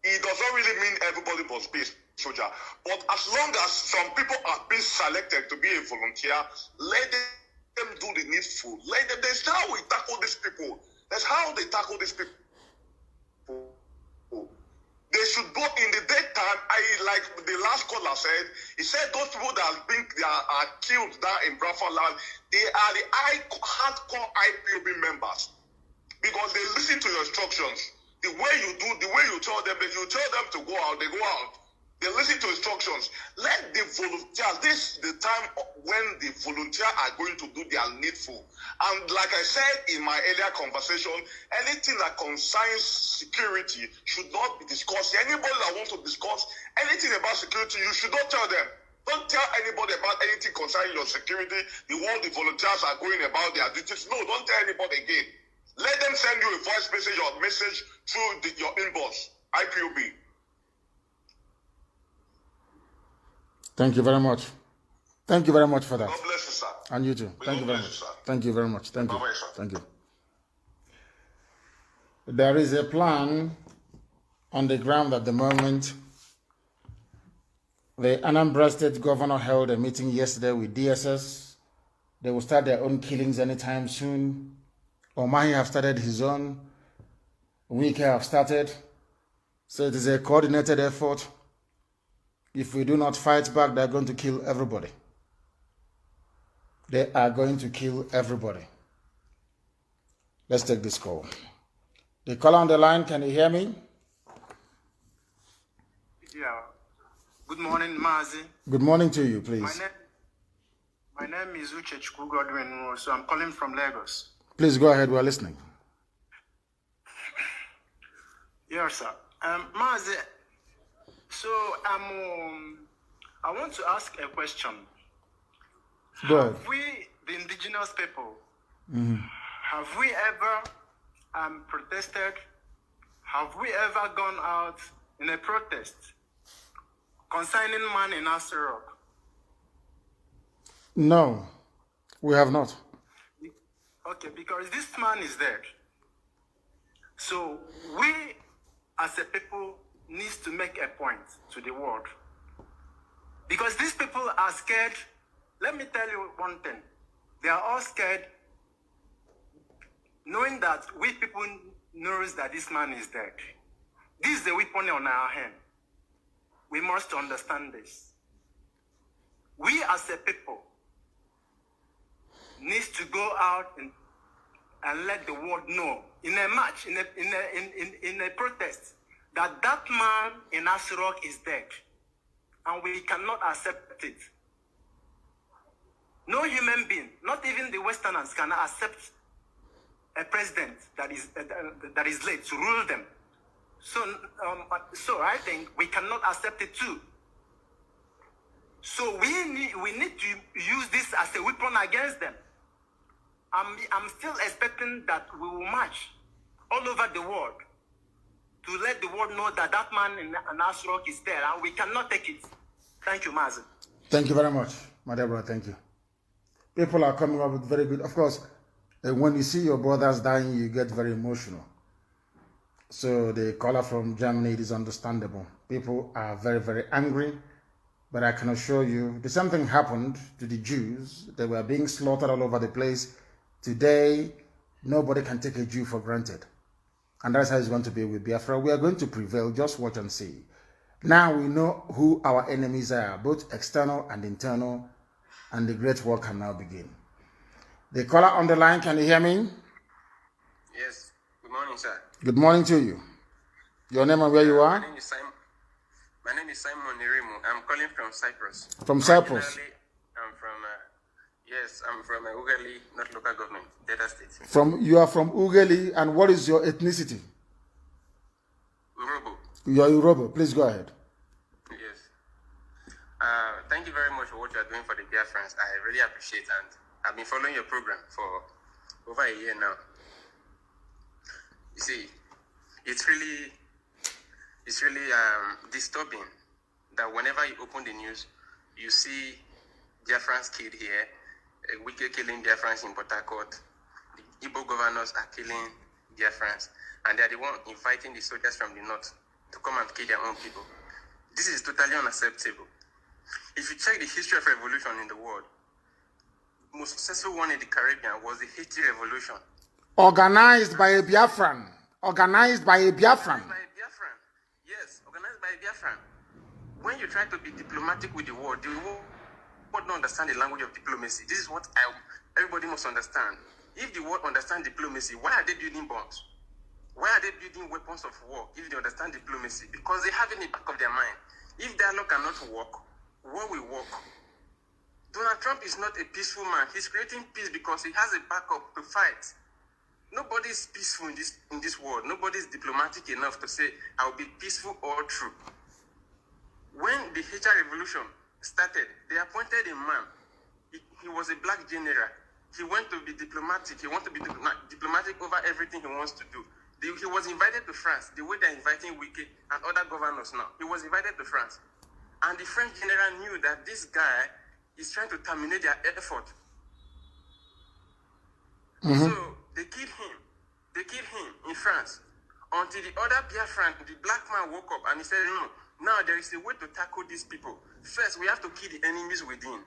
It does not really mean everybody must be a soldier. But as long as some people are being selected to be a volunteer, let them do the needful. Let them. That's how we tackle these people. That's how they tackle these people. They should go in the daytime. Like the last caller said, he said those people that are killed down in Bradford land, they are the hardcore IPOB members. Because they listen to your instructions. The way you tell them, if you tell them to go out, they go out. They listen to instructions. Let the volunteers, this is the time when the volunteers are going to do their needful. And like I said in my earlier conversation, anything that concerns security should not be discussed. Anybody that wants to discuss anything about security, you should not tell them. Don't tell anybody about anything concerning your security, the way the volunteers are going about their duties. No, don't tell anybody again. Let them send you a voice message or message through your inbox, IPOB. Thank you very much. Thank you very much for that. God bless you, sir. And you too. Thank you very much. Thank you very much. Thank you. Bye-bye, sir. Thank you. There is a plan on the ground at the moment. The Anambra State governor held a meeting yesterday with DSS. They will start their own killings anytime soon. Omahi have started his own. Wike have started. So it is a coordinated effort. If we do not fight back, they're going to kill everybody. They are going to kill everybody. Let's take this call. The caller on the line, can you hear me? Yeah. Good morning, Mazi. Good morning to you, please. My name is Uche Godwin, so I'm calling from Lagos. Please go ahead, we're listening. Yes, sir. Mazi, so I want to ask a question. Go ahead. Have we, the indigenous people, have we ever protested? Have we ever gone out in a protest concerning man in Asarok? No, we have not. Okay, because this man is dead. So we, as a people, needs to make a point to the world. Because these people are scared. Let me tell you one thing. They are all scared, knowing that we people knows that this man is dead. This is the weapon on our hand. We must understand this. We as a people needs to go out and let the world know in a march, in a protest, that man in Asarok is dead, and we cannot accept it. No human being, not even the Westerners, can accept a president that is late to rule them. So I think we cannot accept it too. So we need to use this as a weapon against them. I'm still expecting that we will march all over the world to let the world know that man in Asarok is there, and we cannot take it. Thank you, Mazi. Thank you very much, my dear brother. Thank you. People are coming up with very good. Of course, when you see your brothers dying, you get very emotional. So the caller from Germany, it is understandable. People are very, very angry. But I can assure you, the same thing happened to the Jews. They were being slaughtered all over the place. Today, nobody can take a Jew for granted. And that's how it's going to be with Biafra. We are going to prevail. Just watch and see. Now we know who our enemies are, both external and internal, and the great work can now begin. The caller on the line, can you hear me? Yes. Good morning, sir. Good morning to you. Your name and where you are? My name is Simon Nerimu. I'm calling from Cyprus. From Cyprus? I'm from Ugali, not local government, Delta State. You are from Ugali, and what is your ethnicity? Urobo. You are Urobo. Please go ahead. Yes. Thank you very much for what you are doing for the Biafrans. I really appreciate it, and I've been following your program for over a year now. You see, it's really disturbing that whenever you open the news, you see Biafrans killed here, Wike killing Biafrans in Port Harcourt, the Igbo governors are killing Biafrans, and they are the one inviting the soldiers from the north to come and kill their own people. This is totally unacceptable. If you check the history of revolution in the world, the most successful one in the Caribbean was the Haiti Revolution. Organized by a Biafran. Organized by a Biafran. Yes, organized by a Biafran. When you try to be diplomatic with the world don't understand the language of diplomacy. This is what everybody must understand. If the world understands diplomacy, why are they building bombs? Why are they building weapons of war if they understand diplomacy? Because they have it in the back of their mind. If dialogue cannot work, war will work. Donald Trump is not a peaceful man. He's creating peace because he has a backup to fight. Nobody is peaceful in this world. Nobody is diplomatic enough to say, I'll be peaceful or true. When the Haitian Revolution started, they appointed a man. He was a black general. He went to be diplomatic. He wanted to be diplomatic over everything he wants to do. He was invited to France, the way they're inviting Wike and other governors now. He was invited to France. And the French general knew that this guy is trying to terminate their effort. So they killed him. They killed him in France. Until the other Biafran, the black man woke up and he said, no, now there is a way to tackle these people. First, we have to kill the enemies within.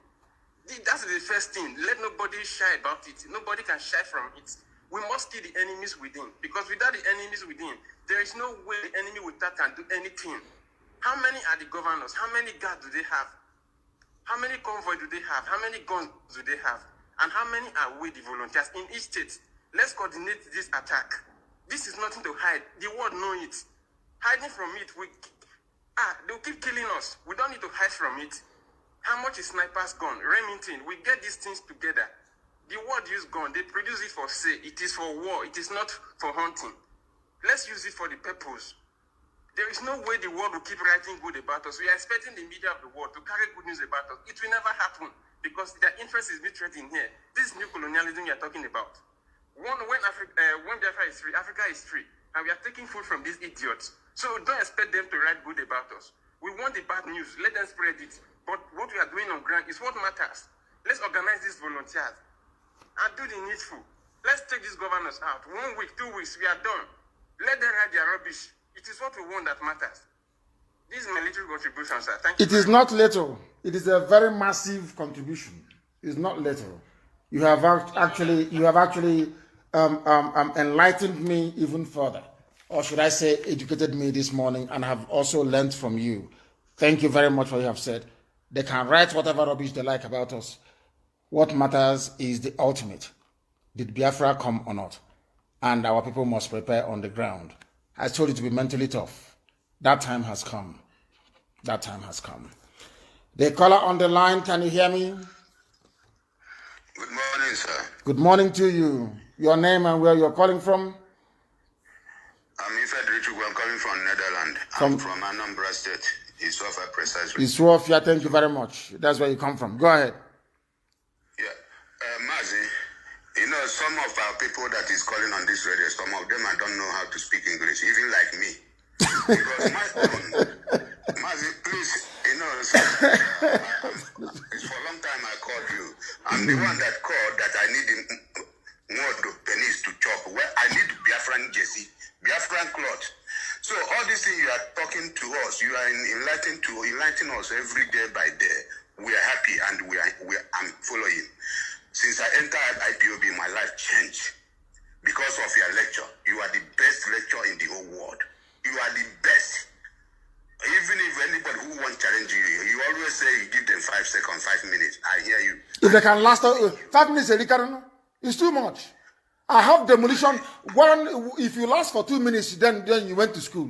That's the first thing. Let nobody shy about it. Nobody can shy from it. We must kill the enemies within. Because without the enemies within, there is no way the enemy without can do anything. How many are the governors? How many guards do they have? How many convoys do they have? How many guns do they have? And how many are we, the volunteers, in each state? Let's coordinate this attack. This is nothing to hide. The world knows it. Hiding from it, they'll keep killing us. We don't need to hide from it. How much is snipers gun? Remington, we get these things together. The world use gun. They produce it for sale. It is for war. It is not for hunting. Let's use it for the purpose. There is no way the world will keep writing good about us. We are expecting the media of the world to carry good news about us. It will never happen because their interest is betrayed in here. This is new colonialism we are talking about. When Biafra is free, Africa is free. And we are taking food from these idiots. So don't expect them to write good about us. We want the bad news. Let them spread it. But what we are doing on ground is what matters. Let's organize these volunteers and do the needful. Let's take these governors out. 1 week, 2 weeks, we are done. Let them write their rubbish. It is what we want that matters. This is my little contribution, sir. Thank you. It is not little. It is a very massive contribution. It's not little. You have actually enlightened me even further, or should I say, educated me this morning, and have also learned from you. Thank you very much for what you have said. They can write whatever rubbish they like about us. What matters is the ultimate. Did Biafra come or not? And our people must prepare on the ground. I told you to be mentally tough. That time has come. That time has come. The caller on the line, can you hear me? Good morning, sir. Good morning to you. Your name and where you're calling from? I'm Ifed. I'm calling from Netherlands. I'm from Anambra State. Iswafia, precisely. Iswafia, thank you very much. That's where you come from. Go ahead. Yeah. Mazi, you know, some of our people that is calling on this radio, some of them I don't know how to speak English, even like me. Because my own, Mazi, please, you know, it's for a long time I called you. I'm the one that called that I need more pennies to chop. Well, I need Biafran jersey, Biafran cloth. So all these things you are talking to us, you are enlightening us every day by day. We are happy and I'm following. Since I entered IPOB, my life changed. If they can last 5 minutes, it's too much. I have demolition. If you last for 2 minutes, then you went to school.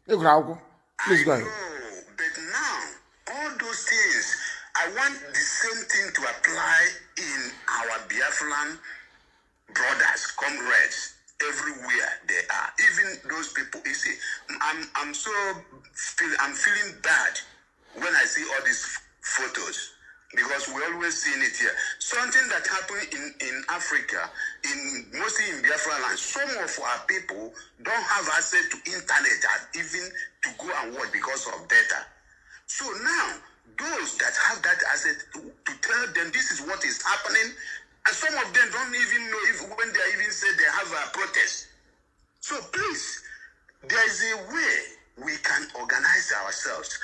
Please go ahead. But now, all those things, I want the same thing to apply in our Biafran brothers, comrades, everywhere they are. Even those people, you see, I'm feeling bad when I see all these photos. Because we always seen it here. Something that happened in Africa, mostly in Biafra land, some of our people don't have access to internet and even to go and watch because of data. So now, those that have that asset to tell them this is what is happening, and some of them don't even know if when they even say they have a protest. So please, there is a way we can organize ourselves.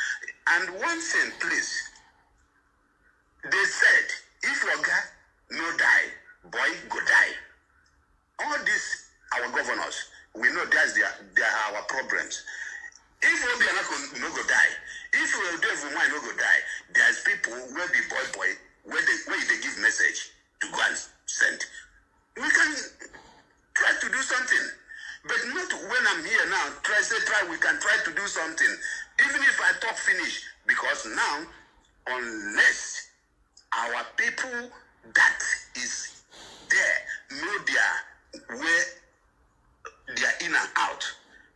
And one thing, please, they said, if Oga no die, boy go die. All these, our governors, we know they are our problems. If Obianako no go die, if Odevuman no go die, there's people where be boy, where they give message to go and send. We can try to do something. But not when I'm here now, we can try to do something. Even if I talk finish, because now, unless our people that is there know where they are in and out.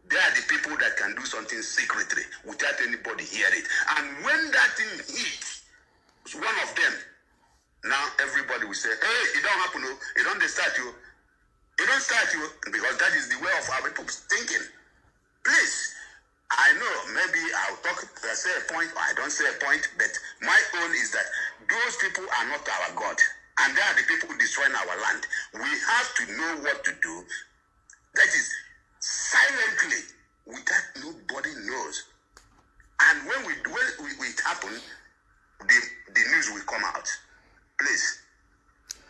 They are the people that can do something secretly without anybody hear it. And when that thing hits one of them, now everybody will say, hey, it don't happen, it don't start you. It don't start you, because that is the way of our people thinking. Please, I know maybe I'll say a point or I don't say a point, but my own is that those people are not our God, and they are the people destroying our land. We have to know what to do. That is silently, without nobody knows. And when it happen, the news will come out. Please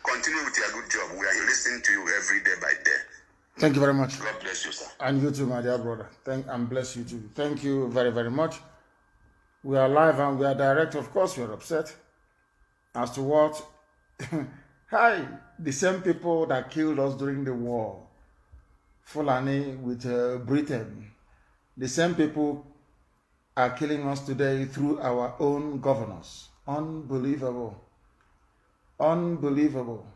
continue with your good job. We are listening to you every day by day. Thank you very much. God bless you, sir. And you too, my dear brother. And bless you too. Thank you very, very much. We are live and we are direct. Of course, we are upset as to what. Hi, the same people that killed us during the war, Fulani with Britain, the same people are killing us today through our own governors. Unbelievable. Unbelievable.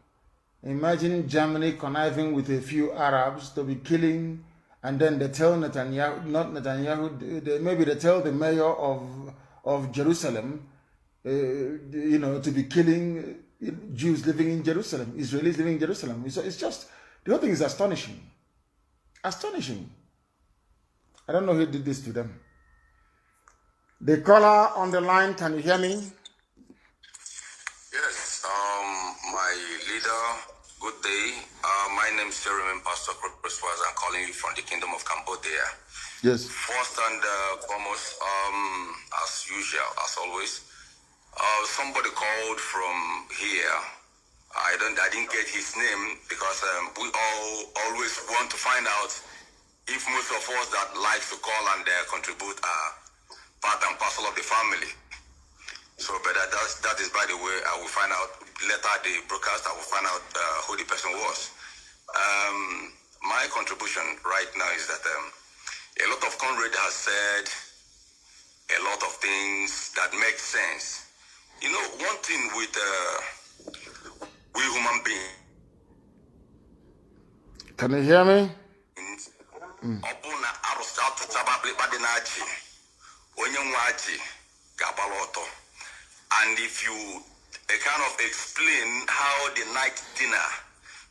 Imagine Germany conniving with a few Arabs to be killing, and then they tell Netanyahu, not Netanyahu, maybe they tell the mayor of Jerusalem, to be killing Jews living in Jerusalem, Israelis living in Jerusalem. It's just, the whole thing is astonishing. Astonishing. I don't know who did this to them. The caller on the line, can you hear me? Yes, my leader, good day. My name is Jeremy Pastor Chris. I'm calling you from the Kingdom of Cambodia. Yes. First and foremost, as usual, as always, somebody called from here. I didn't get his name because we always want to find out if most of us that like to call and contribute are part and parcel of the family. So, but that is, by the way, I will find out later the broadcast. I will find out who the person was. My contribution right now is that a lot of comrades have said a lot of things that make sense. You know, one thing with we human beings. Can you hear me? And if you kind of explain how the night dinner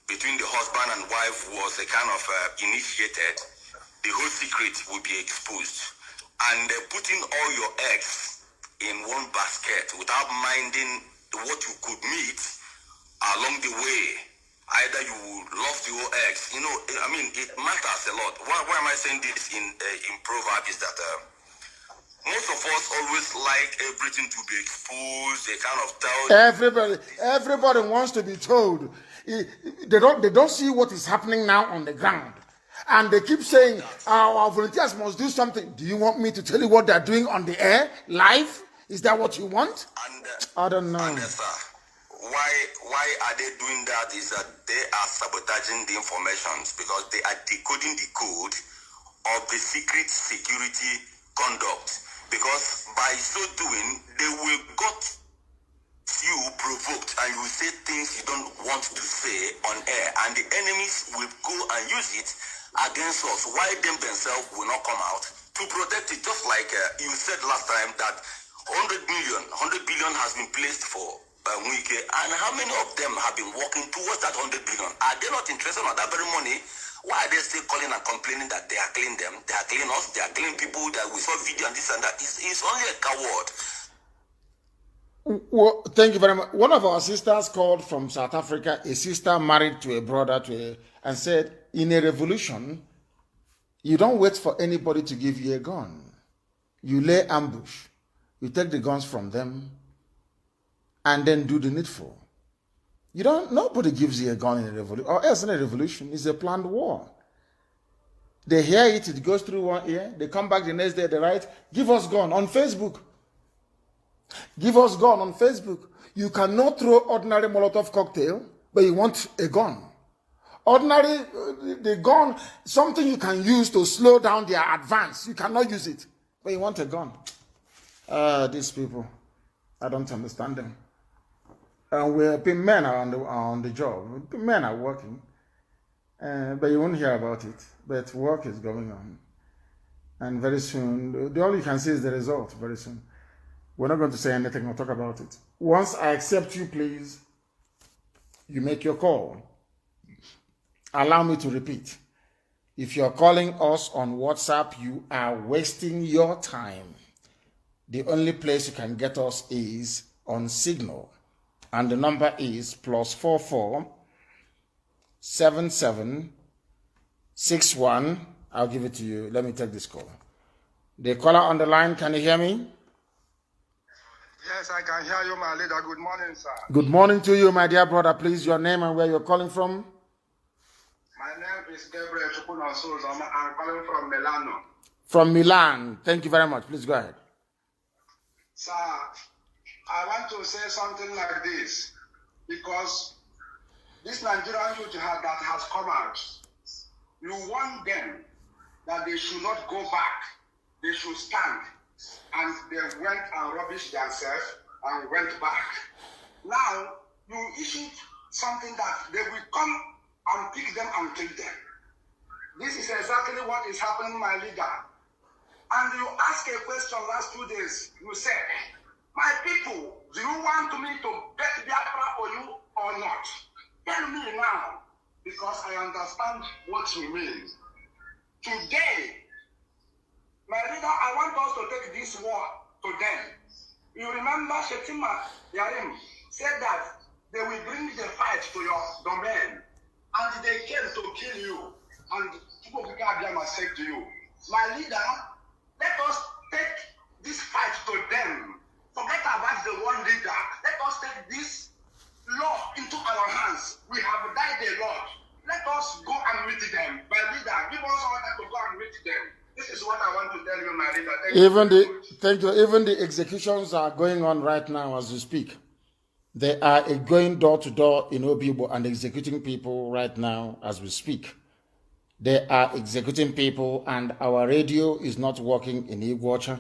between the husband and wife was a kind of initiated, the whole secret will be exposed. And putting all your eggs in one basket without minding what you could meet along the way, either you lost your eggs, you know, I mean, it matters a lot. Why am I saying this in Proverbs is that most of us always like everything to be exposed. They kind of tell everybody wants to be told. They don't see what is happening now on the ground, and they keep saying our volunteers must do something. Do you want me to tell you what they're doing on the air live? Is that what you want? And, I don't know. And, why are they doing that is that they are sabotaging the informations because they are decoding the code of the secret security conduct. Because by so doing, they will got you provoked and you will say things you don't want to say on air, and the enemies will go and use it against us. Why themselves will not come out to protect it? Just like you said last time that 100 billion has been placed for Wike, and how many of them have been working towards that 100 billion? Are they not interested in that very money? Why are they still calling and complaining that they are killing them, they are killing us, they are killing people, that we saw video and this and that? It's only a coward. Well, thank you very much. One of our sisters called from South Africa, a sister married to a brother, and said, in a revolution, you don't wait for anybody to give you a gun. You lay ambush. You take the guns from them and then do the needful. Nobody gives you a gun in a revolution, or else in a revolution, it's a planned war. They hear it, it goes through one ear, they come back the next day, they write, give us gun on Facebook. Give us gun on Facebook. You cannot throw ordinary Molotov cocktail, but you want a gun. Ordinary, the gun, something you can use to slow down their advance. You cannot use it, but you want a gun. These people, I don't understand them. And men are on the job. Men are working, but you won't hear about it. But work is going on, and very soon, all you can see is the result. Very soon, we're not going to say anything or talk about it. Once I accept you, please, you make your call. Allow me to repeat. If you're calling us on WhatsApp, you are wasting your time. The only place you can get us is on Signal. And the number is +44 77 61. I'll give it to you. Let me take this call. The caller on the line, can you hear me? Yes, I can hear you, my leader. Good morning, sir. Good morning to you, my dear brother. Please, your name and where you're calling from? My name is Gabriel Chukuna Souza. I'm calling from Milano. From Milan. Thank you very much. Please go ahead. Sir, I want to say something like this, because this Nigerian youth that has come out, you want them that they should not go back, they should stand, and they went and rubbished themselves and went back. Now, you issued something that they will come and pick them and kill them. This is exactly what is happening, my leader. And you asked a question last 2 days, you said, my people, do you want me to bet Biafra for you or not? Tell me now, because I understand what you mean. Today, my leader, I want us to take this war to them. You remember Shetima Yarim said that they will bring the fight to your domain, and they came to kill you, and people will say to you, my leader, let us take this fight to them. Forget about the one leader. Let us take this law into our hands. We have died a lot. Let us go and meet them. My leader, give us order to go and meet them. This is what I want to tell you, my leader. Thank you. Even the executions are going on right now as we speak. They are going door to door in Obibo and executing people right now as we speak. They are executing people, and our radio is not working in Iguacha.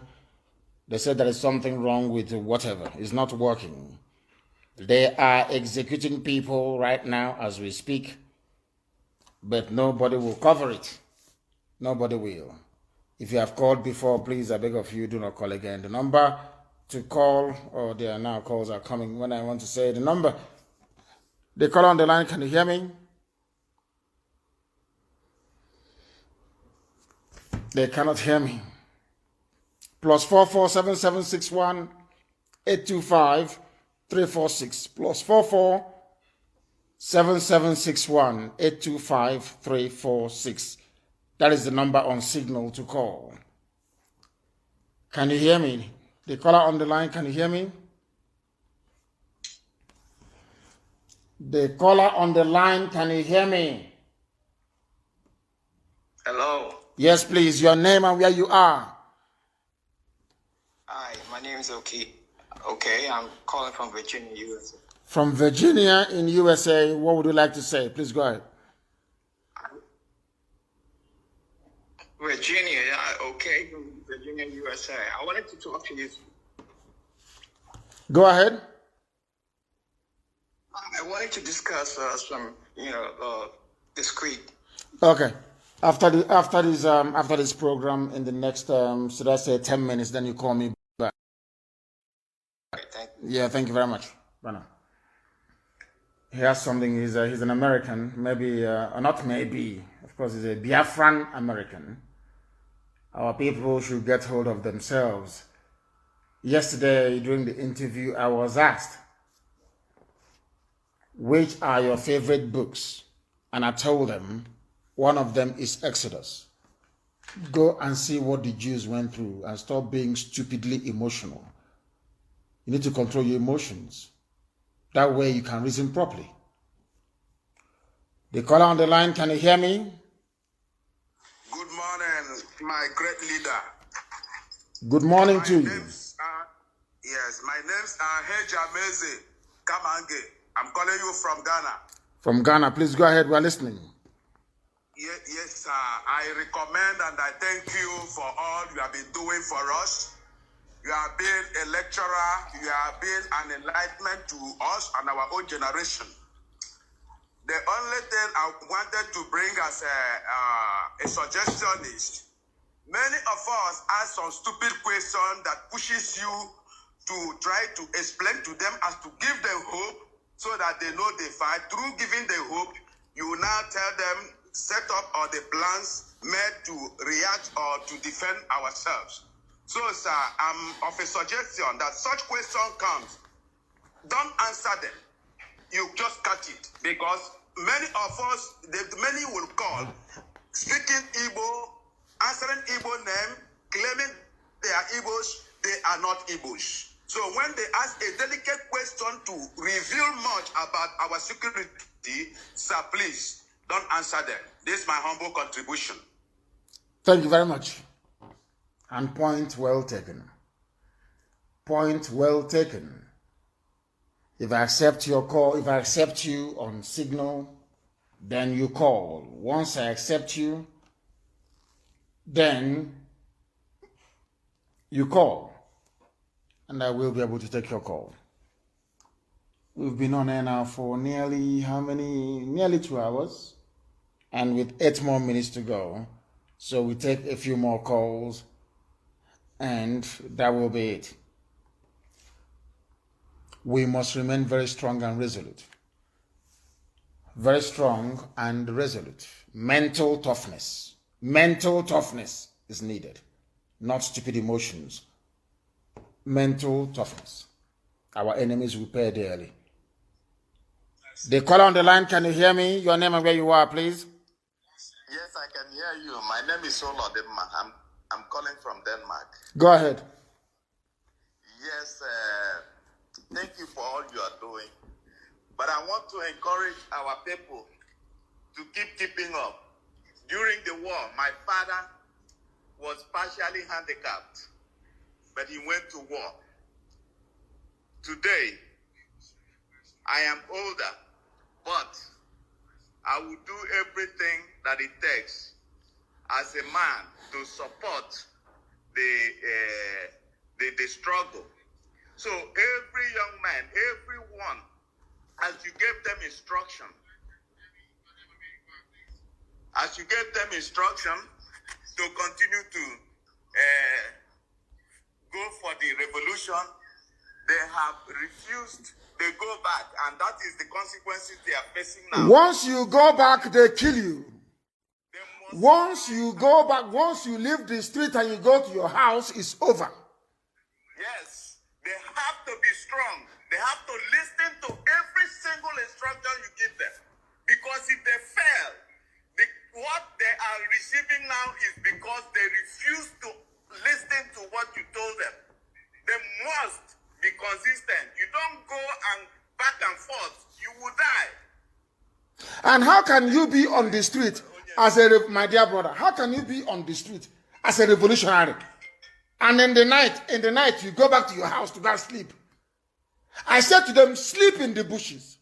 They said there is something wrong with whatever. It's not working. They are executing people right now as we speak, but nobody will cover it. Nobody will. If you have called before, please, I beg of you, do not call again. The number to call, or there are now calls are coming when I want to say the number. The caller on the line, can you hear me? They cannot hear me. +44 7761 825 346. +44 7761 825 346. That is the number on Signal to call. Can you hear me? The caller on the line, can you hear me? The caller on the line, can you hear me? Hello. Yes, please. Your name and where you are. Hi, my name is Okay. I'm calling from Virginia, USA. From Virginia in USA, what would you like to say? Please go ahead. Virginia, okay, Virginia, USA. I wanted to talk to you. Go ahead. I wanted to discuss some, discreet. Okay. After this program, in the next, should I say 10 minutes, then you call me back. Thank you. Yeah, thank you very much. Bye now. He has something, he's an American, maybe, or not maybe, of course, he's a Biafran American. Our people should get hold of themselves. Yesterday, during the interview, I was asked, which are your favorite books? And I told them, one of them is Exodus. Go and see what the Jews went through and stop being stupidly emotional. You need to control your emotions. That way you can reason properly. The caller on the line, can you hear me? Good morning, my great leader. Good morning to you. Yes, my name's Mazi Nnamdi. I'm calling you from Ghana. From Ghana, please go ahead, we're listening. Yes, sir. I recommend and I thank you for all you have been doing for us. You have been a lecturer, you have been an enlightenment to us and our own generation. The only thing I wanted to bring as a suggestion is, many of us ask some stupid question that pushes you to try to explain to them as to give them hope so that they know they fight. Through giving them hope, you now tell them set up all the plans made to react or to defend ourselves. So, sir, I'm of a suggestion that such question comes, don't answer them. You just cut it, because many of us, many will call, speaking Igbo, answering Igbo name, claiming they are Igbos, they are not Igbos. So when they ask a delicate question to reveal much about our security, sir, please don't answer them. This is my humble contribution. Thank you very much. And point well taken. Point well taken. If I accept your call, if I accept you on Signal, then you call. Once I accept you, then you call. And I will be able to take your call. We've been on air now for nearly 2 hours. And with 8 more minutes to go. So we take a few more calls. And that will be it. We must remain very strong and resolute. Very strong and resolute. Mental toughness. Mental toughness is needed. Not stupid emotions. Mental toughness. Our enemies will pay dearly. The caller on the line, can you hear me? Your name and where you are, please. Yes, I can hear you. My name is Olodema. I'm calling from Denmark. Go ahead. Yes, thank you for all you are doing. But I want to encourage our people to keeping up. During the war, my father was partially handicapped, but he went to war. Today, I am older, but I will do everything that it takes as a man to support the struggle. So every young man, everyone, as you gave them instruction, to continue to go for the revolution, they have refused. They go back, and that is the consequences they are facing now. Once you go back, they kill you. Once you go back, once you leave the street and you go to your house, it's over. Yes, they have to be strong. They have to listen to every single instruction you give them. Because if they fail, what they are receiving now is because they refuse to listen to what you told them. They must be consistent. You don't go and back and forth, you will die. And how can you be on the street as my dear brother, how can you be on the street as a revolutionary? And in the night, you go back to your house to go and sleep. I said to them, sleep in the bushes.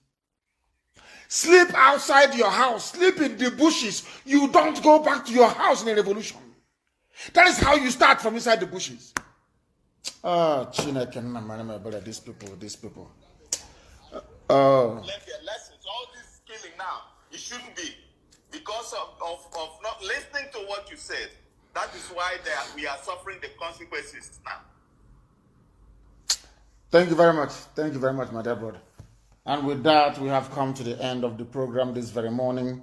Sleep outside your house. Sleep in the bushes. You don't go back to your house in a revolution. That is how you start, from inside the bushes. Oh, Chineke, these people. Learn their lessons. All this killing now, it shouldn't be. Because of not listening to what you said. That is why we are suffering the consequences now. Thank you very much. Thank you very much, my dear brother. And with that, we have come to the end of the program this very morning.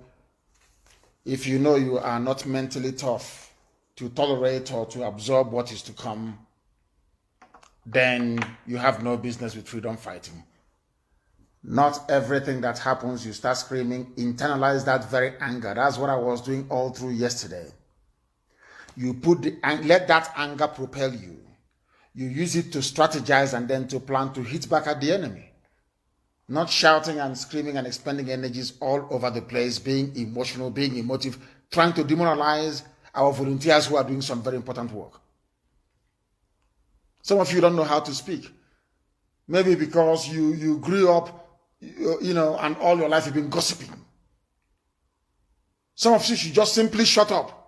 If you know you are not mentally tough to tolerate or to absorb what is to come, then you have no business with freedom fighting. Not everything that happens, you start screaming, internalize that very anger. That's what I was doing all through yesterday. You let that anger propel you. You use it to strategize and then to plan to hit back at the enemy. Not shouting and screaming and expending energies all over the place, being emotional, being emotive, trying to demoralize our volunteers who are doing some very important work. Some of you don't know how to speak. Maybe because you grew up, and all your life you've been gossiping. Some of you should just simply shut up.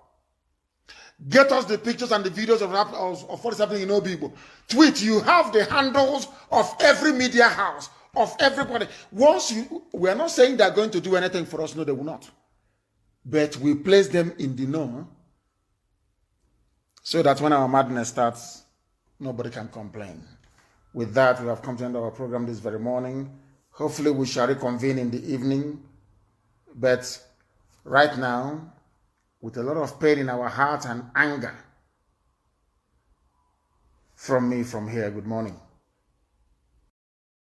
Get us the pictures and the videos of what is happening in Obibo. Tweet. You have the handles of every media house, of everybody. We are not saying they're going to do anything for us. No, they will not. But we place them in the know so that when our madness starts, nobody can complain. With that, we have come to the end of our program this very morning. Hopefully, we shall reconvene in the evening. But right now, with a lot of pain in our heart and anger, from me from here, good morning.